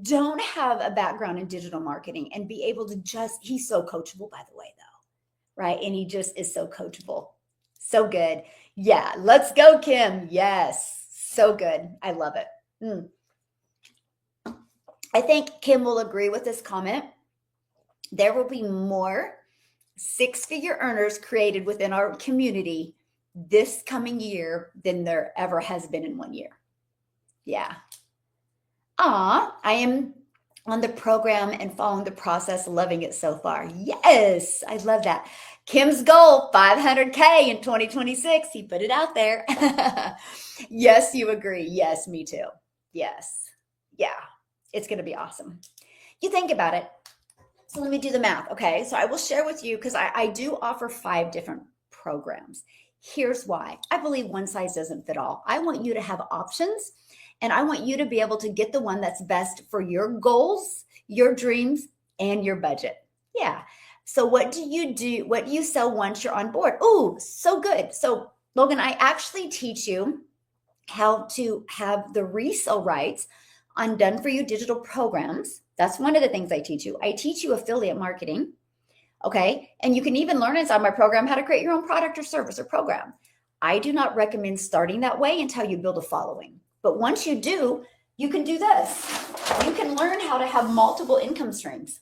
don't have a background in digital marketing and be able to he's so coachable, by the way, though. Right? And he just is so coachable. So good. Yeah. Let's go, Kim. Yes. So good. I love it. I think Kim will agree with this comment. There will be more 6-figure earners created within our community this coming year than there ever has been in 1 year. Yeah. I am on the program and following the process, loving it so far. Yes, I love that. Kim's goal, 500K in 2026. He put it out there. Yes, you agree. Yes, me too. Yes. Yeah, it's going to be awesome. You think about it. So let me do the math. Okay, so I will share with you, because I do offer 5 different programs. Here's why. I believe one size doesn't fit all. I want you to have options. And I want you to be able to get the one that's best for your goals, your dreams, and your budget. Yeah. So what do you do? What do you sell once you're on board? Oh, so good. So Logan, I actually teach you how to have the resale rights on done for you digital programs. That's one of the things I teach you. I teach you affiliate marketing. Okay. And you can even learn inside my program how to create your own product or service or program. I do not recommend starting that way until you build a following. But once you do, you can do this. You can learn how to have multiple income streams.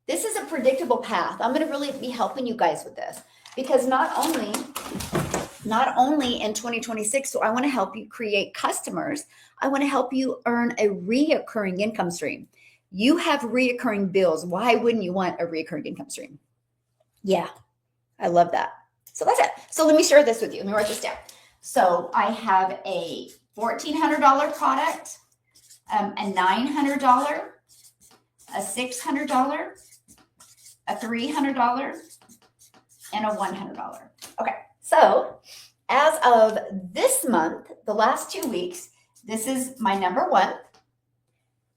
This is a predictable path. I'm going to really be helping you guys with this, because not only not only in 2026 do I want to help you create customers, I want to help you earn a reoccurring income stream. You have reoccurring bills. Why wouldn't you want a reoccurring income stream? Yeah, I love that. So that's it. So let me share this with you. Let me write this down. So I have a $1,400 product, a $900, a $600, a $300, and a $100. Okay, so as of this month, the last 2 weeks, this is my number one,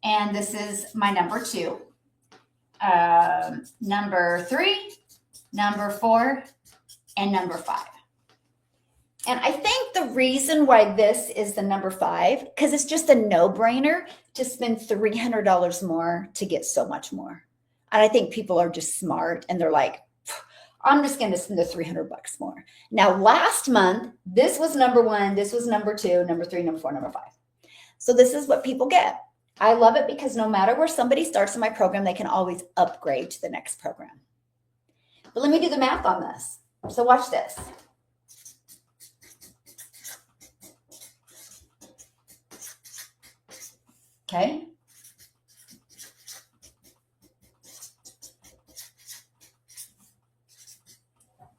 and this is my number two, number three, number four, and number five. And I think the reason why this is the number five, because it's just a no-brainer to spend $300 more to get so much more. And I think people are just smart and they're like, I'm just going to spend the $300 more. Now, last month, this was number one, this was number two, number three, number four, number five. So this is what people get. I love it because no matter where somebody starts in my program, they can always upgrade to the next program. But let me do the math on this. So watch this. Okay.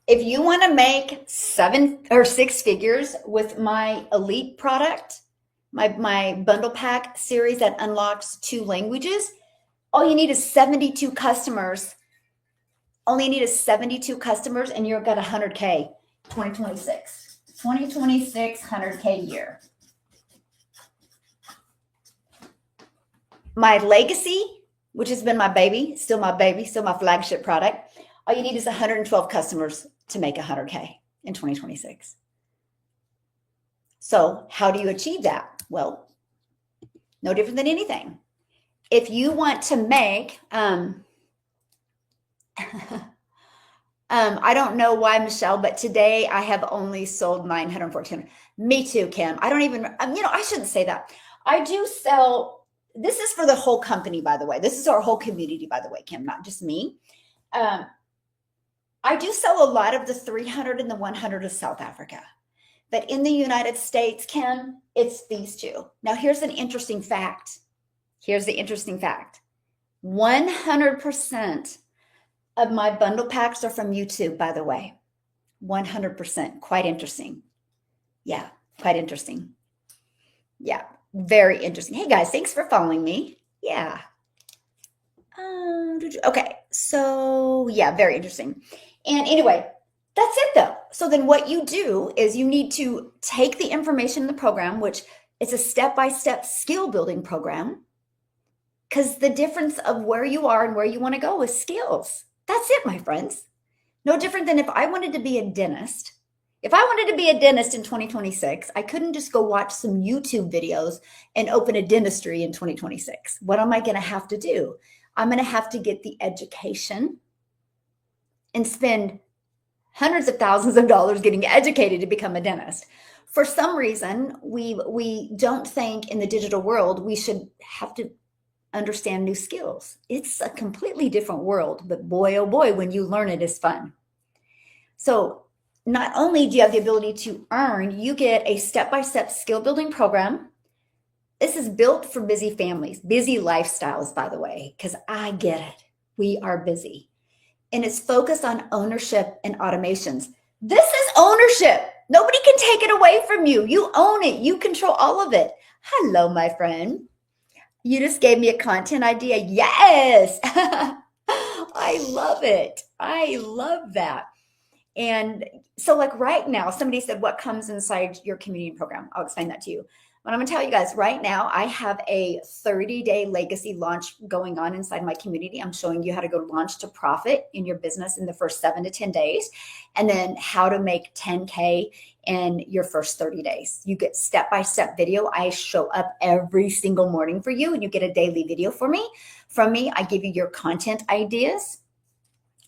If you want to make 7 or 6 figures with my elite product, my bundle pack series that unlocks 2 languages, all you need is 72 customers. All you need is 72 customers and you've got 100K 2026. 2026, 100K year. My legacy, which has been my baby, still my flagship product. All you need is 112 customers to make 100K in 2026. So how do you achieve that? Well, no different than anything. If you want to make, I don't know why, Michelle, but today I have only sold 914. Me too, Kim. I don't even, I shouldn't say that. I do sell, this is for the whole company, by the way. This is our whole community, by the way, Kim, not just me. I do sell a lot of the 300 and the 100 of South Africa. But in the United States, Kim, it's these two. Now, here's an interesting fact. Here's the interesting fact. 100% of my bundle packs are from YouTube, by the way. 100%. Quite interesting. Yeah, quite interesting. Yeah, very interesting. Hey, guys, thanks for following me. Yeah. Okay, so yeah, very interesting. And anyway, that's it though. So then what you do is you need to take the information in the program, which is a step-by-step skill building program, because the difference of where you are and where you want to go is skills. That's it, my friends. No different than if I wanted to be a dentist. If I wanted to be a dentist in 2026, I couldn't just go watch some YouTube videos and open a dentistry in 2026. What am I going to have to do? I'm going to have to get the education and spend hundreds of thousands of dollars getting educated to become a dentist. For some reason, we don't think in the digital world we should have to understand new skills. It's a completely different world, but boy, oh boy, when you learn it is fun. So not only do you have the ability to earn, you get a step-by-step skill building program. This is built for busy families, busy lifestyles, by the way, because I get it. We are busy. And it's focused on ownership and automations. This is ownership. Nobody can take it away from you. You own it. You control all of it. Hello, my friend. You just gave me a content idea. Yes. I love it. I love that. And so like right now, somebody said, what comes inside your community program? I'll explain that to you. But I'm going to tell you guys right now, I have a 30-day legacy launch going on inside my community. I'm showing you how to go launch to profit in your business in the first 7 to 10 days, and then how to make 10K in your first 30 days. You get step-by-step video. I show up every single morning for you, and you get a daily video from me. I give you your content ideas.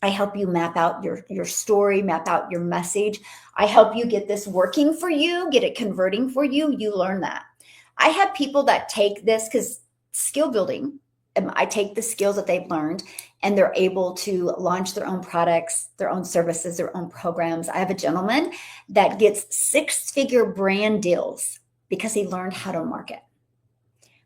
I help you map out your story, map out your message. I help you get this working for you, get it converting for you. You learn that. I have people that take this because skill building I take the skills that they've learned and they're able to launch their own products, their own services, their own programs. I have a gentleman that gets six-figure brand deals because he learned how to market.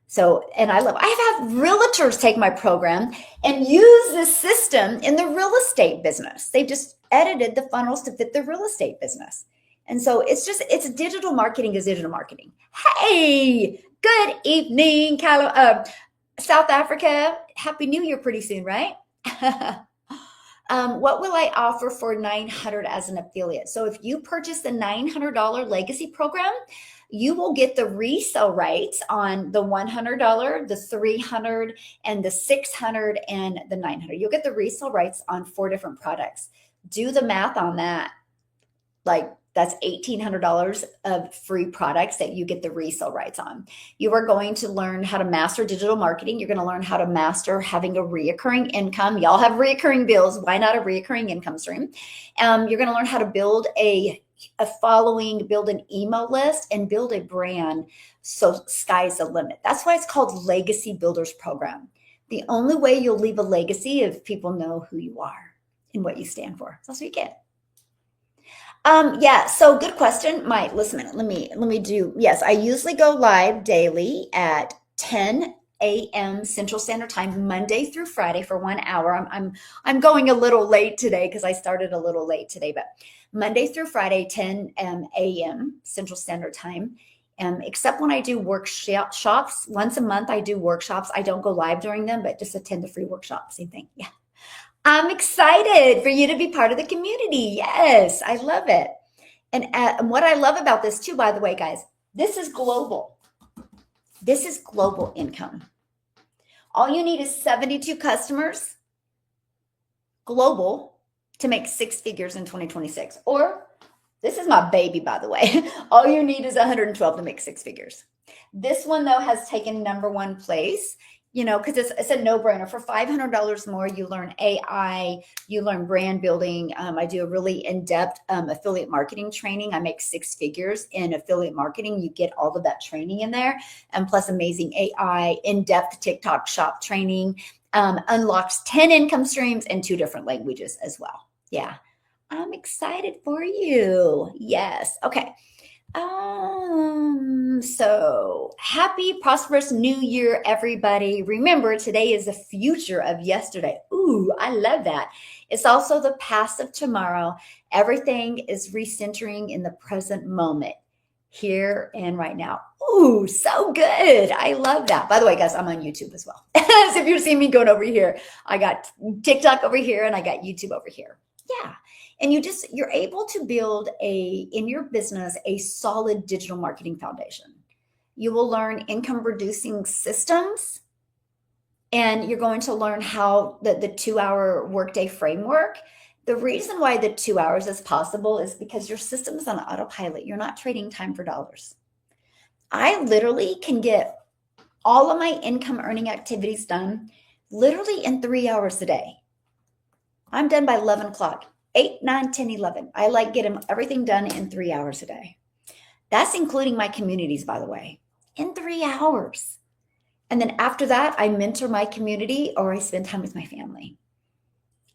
So, and I've had realtors take my program and use this system in the real estate business. They've just edited the funnels to fit the real estate business. And so it's digital marketing is digital marketing. Hey, good evening, South Africa. Happy New Year pretty soon, right? What will I offer for $900 as an affiliate? So if you purchase the $900 legacy program, you will get the resale rights on the $100, the $300, and the $600 and the $900. You'll get the resale rights on 4 different products. Do the math on that. Like that's $1,800 of free products that you get the resale rights on. You are going to learn how to master digital marketing. You're going to learn how to master having a reoccurring income. Y'all have reoccurring bills. Why not a reoccurring income stream? You're going to learn how to build a following, build an email list, and build a brand. So sky's the limit. That's why it's called Legacy Builders Program. The only way you'll leave a legacy if people know who you are and what you stand for. That's what you get. Yeah, so good question. Listen a minute, let me do, yes, I usually go live daily at 10 a.m. Central Standard Time, Monday through Friday for 1 hour. I'm going a little late today because I started a little late today, but Monday through Friday, 10 a.m. Central Standard Time. Except when I do workshops, once a month I do workshops. I don't go live during them, but just attend the free workshop, same thing, yeah. I'm excited for you to be part of the community. Yes, I love it. And what I love about this too, by the way, guys, this is global. This is global income. All you need is 72 customers, global, to make 6 figures in 2026. Or this is my baby, by the way. All you need is 112 to make 6 figures. This one, though, has taken #1 place. You know, because it's a no-brainer. For $500 more, you learn AI, you learn brand building. I do a really in-depth affiliate marketing training. I make 6 figures in affiliate marketing. You get all of that training in there, and plus amazing AI, in-depth TikTok shop training, unlocks 10 income streams in 2 different languages as well. Yeah, I'm excited for you. Yes. Okay. So happy, prosperous new year, everybody. Remember, today is the future of yesterday. Ooh, I love that. It's also the past of tomorrow. Everything is recentering in the present moment, here and right now. Ooh, so good. I love that. By the way, guys, I'm on YouTube as well. So if you're seeing me going over here, I got TikTok over here and I got YouTube over here. Yeah. And you're able to build in your business, a solid digital marketing foundation. You will learn income producing systems, and you're going to learn how the 2-hour workday framework. The reason why the 2 hours is possible is because your system is on autopilot. You're not trading time for dollars. I literally can get all of my income earning activities done literally in 3 hours a day. I'm done by 11 o'clock. 8, 9, 10, 11. I like getting everything done in 3 hours a day. That's including my communities, by the way, in 3 hours. And then after that, I mentor my community or I spend time with my family.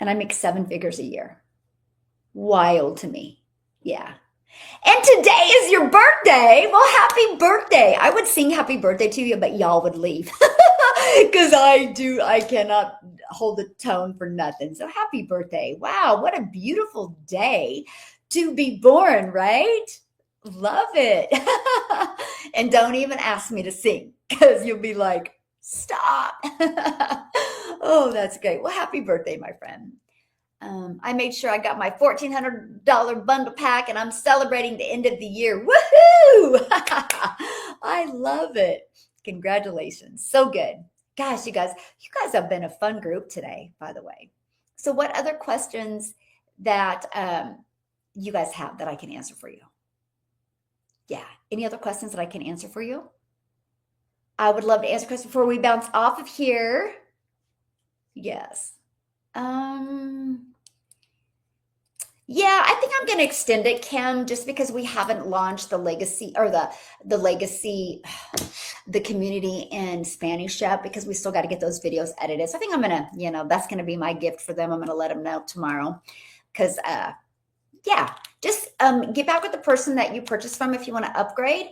And I make 7 figures a year. Wild to me. Yeah. And today is your birthday. Well, happy birthday. I would sing happy birthday to you, but y'all would leave. Because I cannot hold the tone for nothing. So happy birthday. Wow, what a beautiful day to be born, right? Love it. And don't even ask me to sing because you'll be like, stop. Oh, that's great. Well, happy birthday, my friend. I made sure I got my $1,400 bundle pack and I'm celebrating the end of the year. Woohoo! I love it. Congratulations. So good. Gosh, you guys have been a fun group today, by the way. So what other questions that you guys have that I can answer for you? Yeah. Any other questions that I can answer for you? I would love to answer questions before we bounce off of here. Yes. Yeah, I think I'm going to extend it, Kim, just because we haven't launched the legacy or the legacy, the community in Spanish yet, because we still got to get those videos edited. So I think I'm gonna, that's going to be my gift for them. I'm going to let them know tomorrow, because yeah, just get back with the person that you purchased from if you want to upgrade.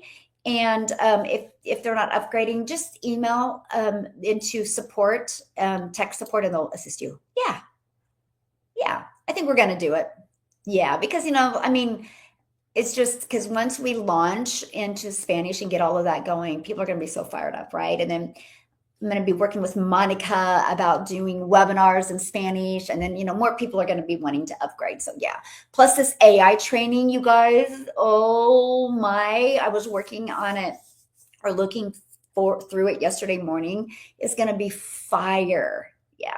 And if they're not upgrading, just email into support, tech support, and they'll assist you. Yeah, yeah, I think we're going to do it. Yeah, because I mean, it's just because once we launch into Spanish and get all of that going, people are going to be so fired up, right? And then I'm going to be working with Monica about doing webinars in Spanish, and then more people are going to be wanting to upgrade. So yeah, plus this AI training, you guys. Oh my! I was working on it or looking through it yesterday morning. It's going to be fire. Yeah.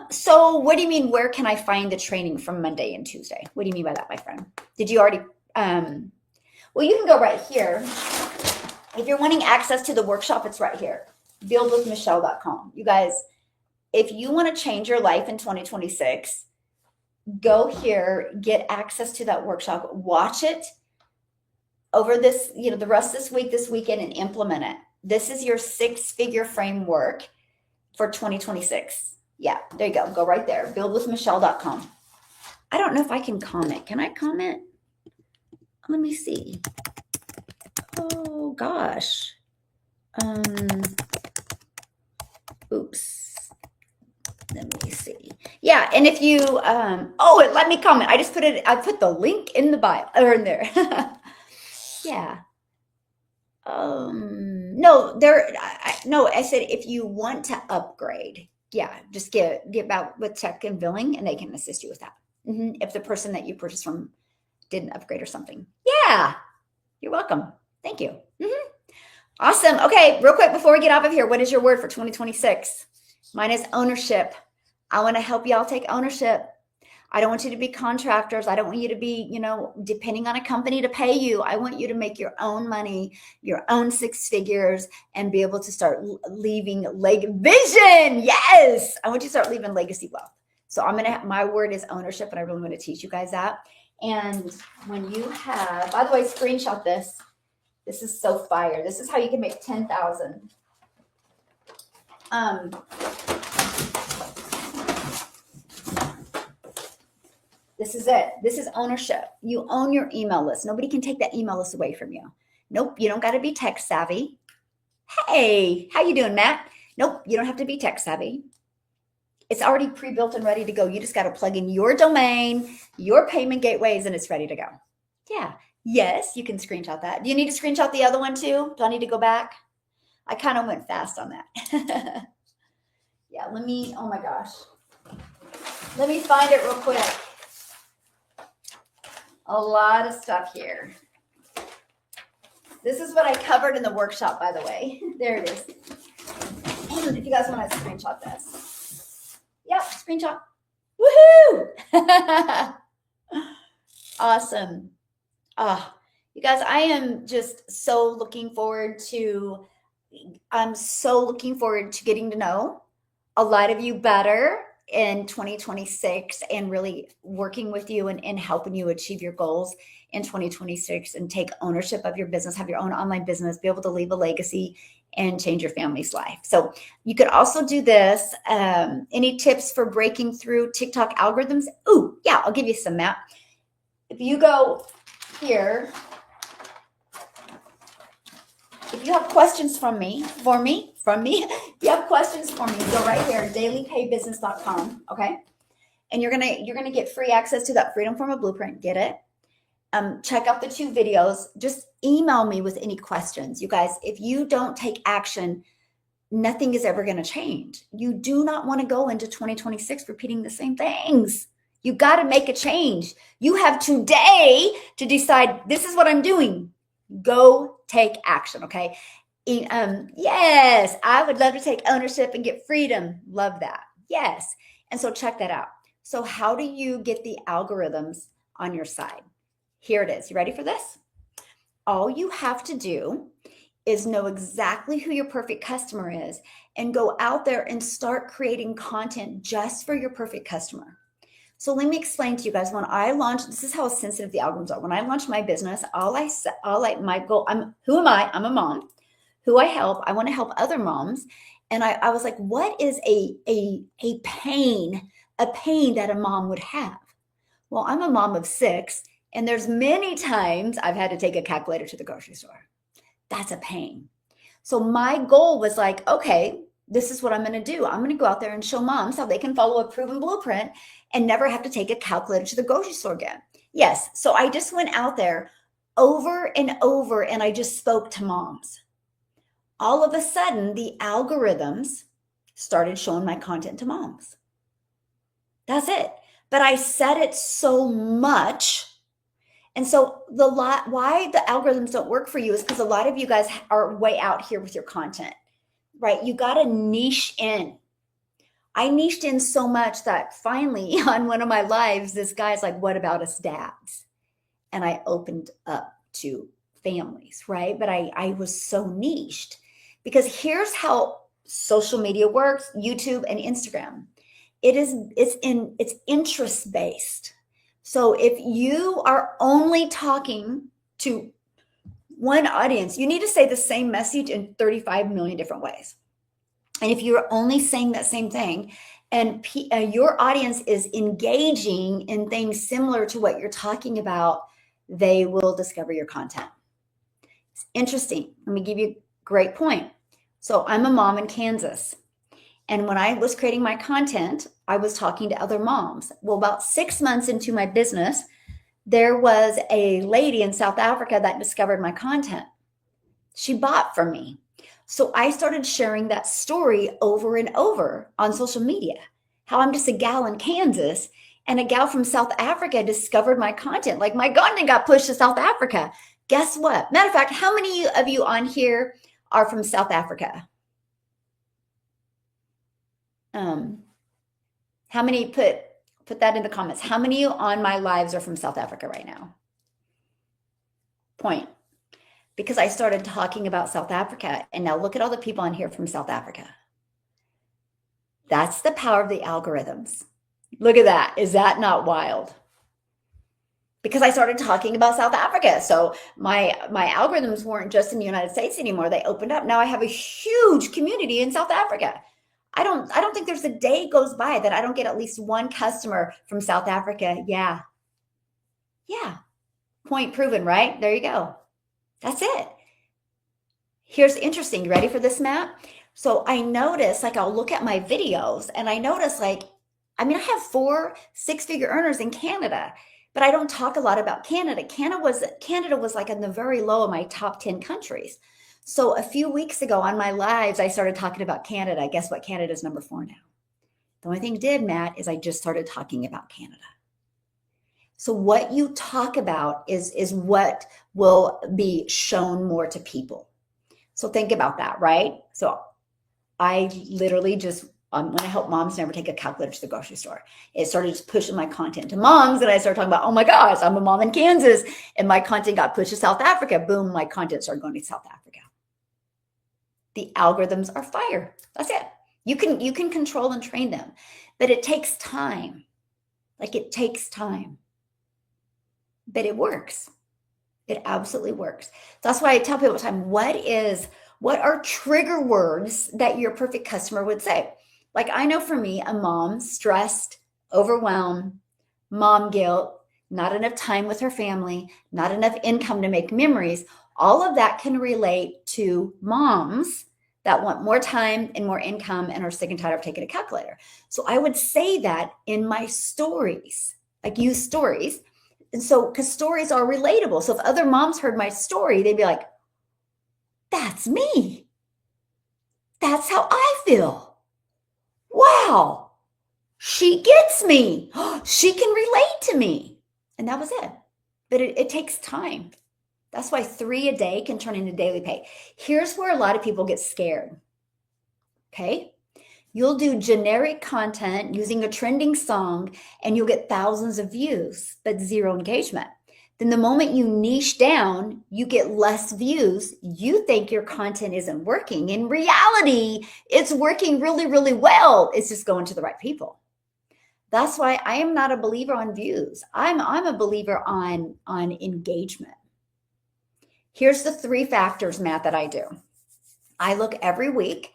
So what do you mean, where can I find the training from Monday and Tuesday? What do you mean by that, my friend? Did you already, well, you can go right here. If you're wanting access to the workshop, it's right here, buildwithmichelle.com. You guys, if you want to change your life in 2026, go here, get access to that workshop, watch it over this, the rest of this week, this weekend, and implement it. This is your 6-figure framework for 2026. Yeah, there you go. Go right there, buildwithmichelle.com. I don't know if I can comment. Can I comment? Let me see. Oh gosh. Oops. Let me see. Yeah, and if you it let me comment. I put the link in the bio or in there. Yeah. No, I said if you want to upgrade, yeah, just get out with tech and billing, and they can assist you with that. If the person that you purchased from didn't upgrade or something. Yeah, you're welcome. Thank you. Awesome. Okay, real quick before we get off of here, what is your word for 2026? Mine is ownership. I want to help y'all take ownership. I don't want you to be contractors. I don't want you to be, depending on a company to pay you. I want you to make your own money, your own 6 figures, and be able to start leaving vision. Yes. I want you to start leaving legacy wealth. So my word is ownership, and I really want to teach you guys that. And when you have, by the way, screenshot this. This is so fire. This is how you can make 10,000. This is it. This is ownership. You own your email list. Nobody can take that email list away from you. Nope, you don't got to be tech savvy. Hey, how you doing, Matt? Nope, you don't have to be tech savvy. It's already pre-built and ready to go. You just got to plug in your domain, your payment gateways, and it's ready to go. Yeah. Yes, you can screenshot that. Do you need to screenshot the other one too? Do I need to go back? I kind of went fast on that. Yeah, oh my gosh. Let me find it real quick. A lot of stuff here. This is what I covered in the workshop, by the way. There it is. If you guys want to screenshot this. Yep, screenshot. Woohoo! Awesome. You guys, I'm so looking forward to getting to know a lot of you better in 2026 and really working with you and helping you achieve your goals in 2026 and take ownership of your business, have your own online business, be able to leave a legacy and change your family's life. So you could also do this. Any tips for breaking through TikTok algorithms? Ooh, yeah, I'll give you some, Matt. If you go here, if you have questions for me, if you have questions for me, go right here, dailypaybusiness.com, okay? And you're gonna get free access to that Freedom Formula Blueprint. Get it? Check out the 2 videos. Just email me with any questions. You guys, if you don't take action, nothing is ever gonna change. You do not want to go into 2026 repeating the same things. You got to make a change. You have today to decide, this is what I'm doing. Go take action, okay? Yes, I would love to take ownership and get freedom. Love that. Yes. And so check that out. So how do you get the algorithms on your side? Here it is. You ready for this? All you have to do is know exactly who your perfect customer is and go out there and start creating content just for your perfect customer. So let me explain to you guys. When I launched, this is how sensitive the algorithms are. When I launched my business, my goal. Who am I? I'm a mom. Who I help. I want to help other moms. And I was like, what is a pain that a mom would have? Well, I'm a mom of 6, and there's many times I've had to take a calculator to the grocery store. That's a pain. So my goal was like, okay, this is what I'm going to do. I'm going to go out there and show moms how they can follow a proven blueprint and never have to take a calculator to the grocery store again. Yes. So I just went out there over and over and I just spoke to moms. All of a sudden, the algorithms started showing my content to moms. That's it. But I said it so much. And so why the algorithms don't work for you is because a lot of you guys are way out here with your content, right? You got to niche in. I niched in so much that finally on one of my lives, this guy's like, what about us dads? And I opened up to families, right? But I was so niched because here's how social media works, YouTube and Instagram. It's interest based. So if you are only talking to one audience, you need to say the same message in 35 million different ways. And if you're only saying that same thing and your audience is engaging in things similar to what you're talking about, they will discover your content. It's interesting. Let me give you a great point. So I'm a mom in Kansas. And when I was creating my content, I was talking to other moms. Well, about 6 months into my business, there was a lady in South Africa that discovered my content. She bought from me. So I started sharing that story over and over on social media, how I'm just a gal in Kansas and a gal from South Africa discovered my content. Like my content got pushed to South Africa. Guess what? Matter of fact, how many of you on here are from South Africa? How many put that in the comments? How many of you on my lives are from South Africa right now? Point. Because I started talking about South Africa, and now look at all the people on here from South Africa. That's the power of the algorithms. Look at that. Is that not wild? Because I started talking about South Africa. So my algorithms weren't just in the United States anymore. They opened up. Now I have a huge community in South Africa. I don't think there's a day goes by that I don't get at least one customer from South Africa. Yeah. Point proven, right? There you go. That's it. Here's interesting. You ready for this, Matt? So I notice, like, I'll look at my videos and I notice, like, I have 4 6-figure earners in Canada, but I don't talk a lot about Canada. Canada was like in the very low of my top 10 countries. So a few weeks ago on my lives, I started talking about Canada. Guess what? Canada's number 4 now. The only thing I did, Matt, is I just started talking about Canada. So what you talk about is what will be shown more to people. So think about that, right? So I literally just, I'm going to help moms never take a calculator to the grocery store. It started just pushing my content to moms, and I started talking about, oh my gosh, I'm a mom in Kansas, and my content got pushed to South Africa. Boom, my content started going to South Africa. The algorithms are fire. That's it. You can control and train them, but it takes time. Like, it takes time. But it works. It absolutely works. That's why I tell people all the time, what are trigger words that your perfect customer would say? Like, I know for me, a mom, stressed, overwhelmed, mom guilt, not enough time with her family, not enough income to make memories, all of that can relate to moms that want more time and more income and are sick and tired of taking a calculator. So I would say that in my stories, like, use stories. And so, because stories are relatable. So if other moms heard my story, they'd be like, that's me. That's how I feel. Wow. She gets me. She can relate to me. And that was it. But it takes time. That's why 3 a day can turn into daily pay. Here's where a lot of people get scared. Okay? You'll do generic content using a trending song and you'll get thousands of views, but 0 engagement. Then the moment you niche down, you get less views. You think your content isn't working. In reality, it's working really, really well. It's just going to the right people. That's why I am not a believer on views. I'm a believer on engagement. Here's the 3 factors, Matt, that I do. I look every week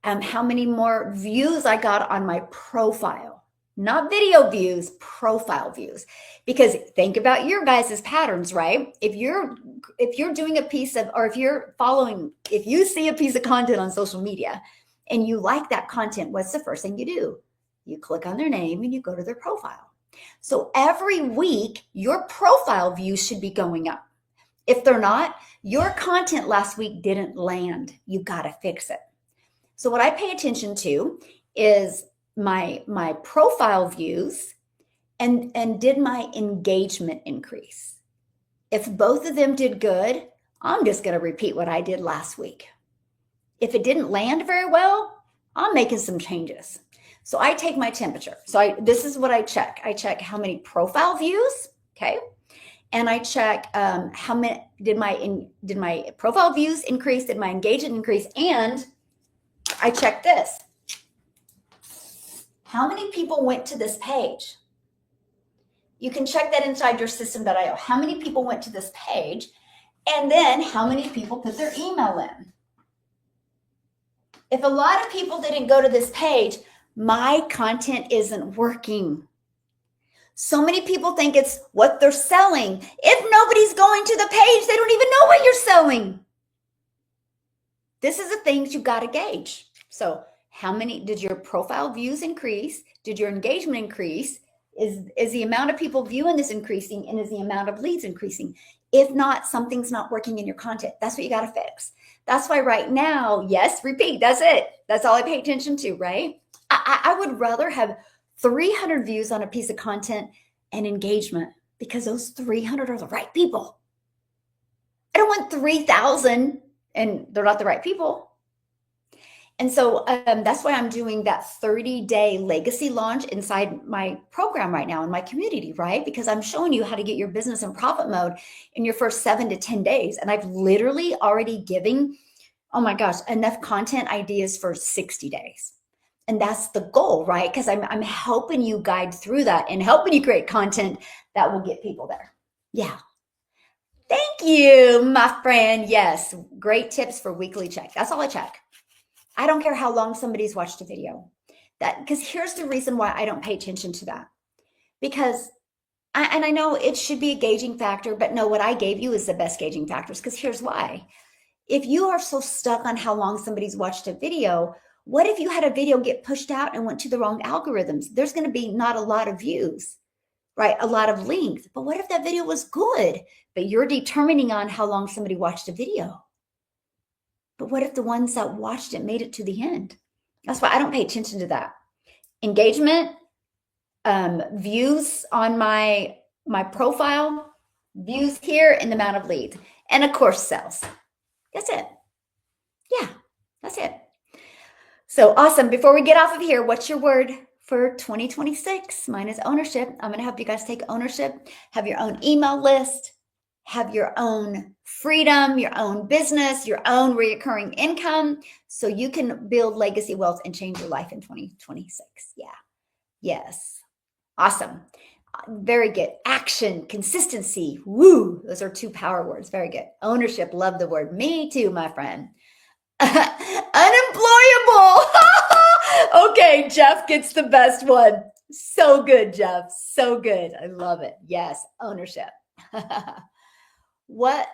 how many more views I got on my profile, not video views, profile views. Because think about your guys' patterns, right? If you're doing a piece of, or if you see a piece of content on social media and you like that content, what's the first thing you do? You click on their name and you go to their profile. So every week, your profile views should be going up. If they're not, your content last week didn't land. You got to fix it. So what I pay attention to is my profile views and did my engagement increase. If both of them did good, I'm just going to repeat what I did last week. If it didn't land very well, I'm making some changes. So I take my temperature. So this is what I check. I check how many profile views, okay? And I check how many did my profile views increase, did my engagement increase, and I check this. How many people went to this page? You can check that inside your system.io. How many people went to this page? And then how many people put their email in? If a lot of people didn't go to this page, my content isn't working. So many people think it's what they're selling. If nobody's going to the page, they don't even know what you're selling. This is the things you got to gauge. So how many, did your profile views increase? Did your engagement increase? Is the amount of people viewing this increasing, and is the amount of leads increasing? If not, something's not working in your content. That's what you got to fix. That's why right now, yes, repeat, that's it. That's all I pay attention to, right? I would rather have 300 views on a piece of content and engagement, because those 300 are the right people. I don't want 3,000 and they're not the right people. And so that's why I'm doing that 30-day legacy launch inside my program right now in my community, right? Because I'm showing you how to get your business in profit mode in your first 7 to 10 days. And I've literally already given, oh my gosh, enough content ideas for 60 days. And that's the goal, right? Because I'm helping you guide through that and helping you create content that will get people there. Yeah. Thank you, my friend. Yes, great tips for weekly check. That's all I check. I don't care how long somebody's watched a video. Because here's the reason why I don't pay attention to that. Because, I know it should be a gauging factor, but no, what I gave you is the best gauging factors. Because here's why. If you are so stuck on how long somebody's watched a video, what if you had a video get pushed out and went to the wrong algorithms? There's going to be not a lot of views, right? A lot of links. But what if that video was good, but you're determining on how long somebody watched a video? But what if the ones that watched it made it to the end? That's why I don't pay attention to that. Engagement, views on my profile, views here, and the amount of leads. And of course, sales. That's it. Yeah, that's it. So awesome. Before we get off of here, what's your word for 2026? Mine is ownership. I'm going to help you guys take ownership, have your own email list, have your own freedom, your own business, your own recurring income, so you can build legacy wealth and change your life in 2026. Yeah. Yes. Awesome. Very good. Action, consistency. Woo. Those are 2 power words. Very good. Ownership. Love the word. Me too, my friend. Unemployable. Okay, Jeff gets the best one. So good, Jeff. So good. I love it. Yes, ownership. What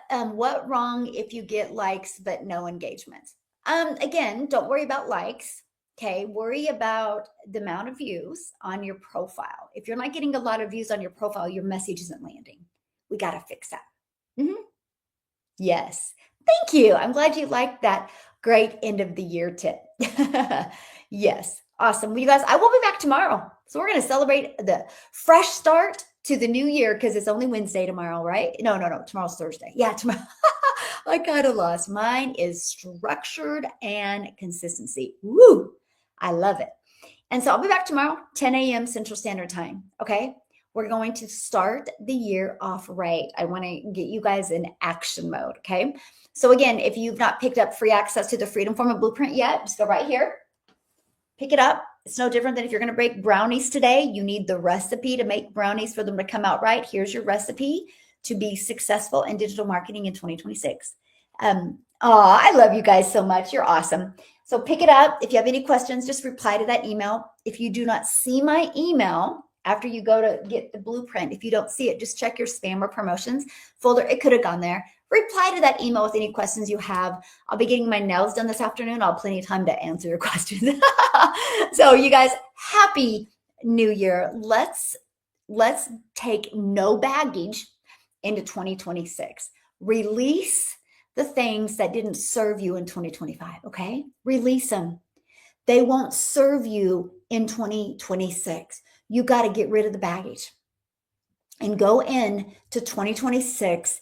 wrong if you get likes but no engagement? Again, don't worry about likes. Okay, worry about the amount of views on your profile. If you're not getting a lot of views on your profile, your message isn't landing. We got to fix that. Yes. Thank you. I'm glad you liked that great end of the year tip. Yes. Awesome. Well, you guys, I will be back tomorrow. So we're going to celebrate the fresh start to the new year, because it's only Wednesday tomorrow, right? No. Tomorrow's Thursday. Yeah, tomorrow. I kind of lost. Mine is structured and consistency. Woo! I love it. And so I'll be back tomorrow, 10 a.m. Central Standard Time. Okay. We're going to start the year off right. I want to get you guys in action mode. Okay. So again, if you've not picked up free access to the Freedom Formula Blueprint yet, just go right here, pick it up. It's no different than if you're going to bake brownies today. You need the recipe to make brownies for them to come out right. Here's your recipe to be successful in digital marketing in 2026. I love you guys so much. You're awesome. So pick it up. If you have any questions, just reply to that email. If you do not see my email after you go to get the blueprint, if you don't see it, just check your spam or promotions folder. It could have gone there. Reply to that email with any questions you have. I'll be getting my nails done this afternoon. I'll have plenty of time to answer your questions. So you guys, happy New Year. Let's take no baggage into 2026. Release the things that didn't serve you in 2025, okay? Release them. They won't serve you in 2026. You got to get rid of the baggage and go in to 2026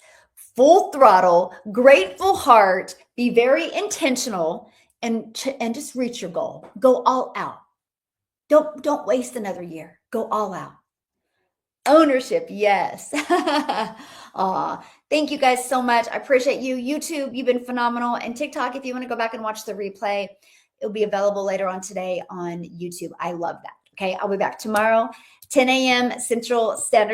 full throttle, grateful heart, be very intentional, and just reach your goal. Go all out. Don't waste another year. Go all out. Ownership, yes. Aw, thank you guys so much. I appreciate you. YouTube, you've been phenomenal. And TikTok, if you want to go back and watch the replay, it'll be available later on today on YouTube. I love that. Okay, I'll be back tomorrow, 10 a.m. Central Standard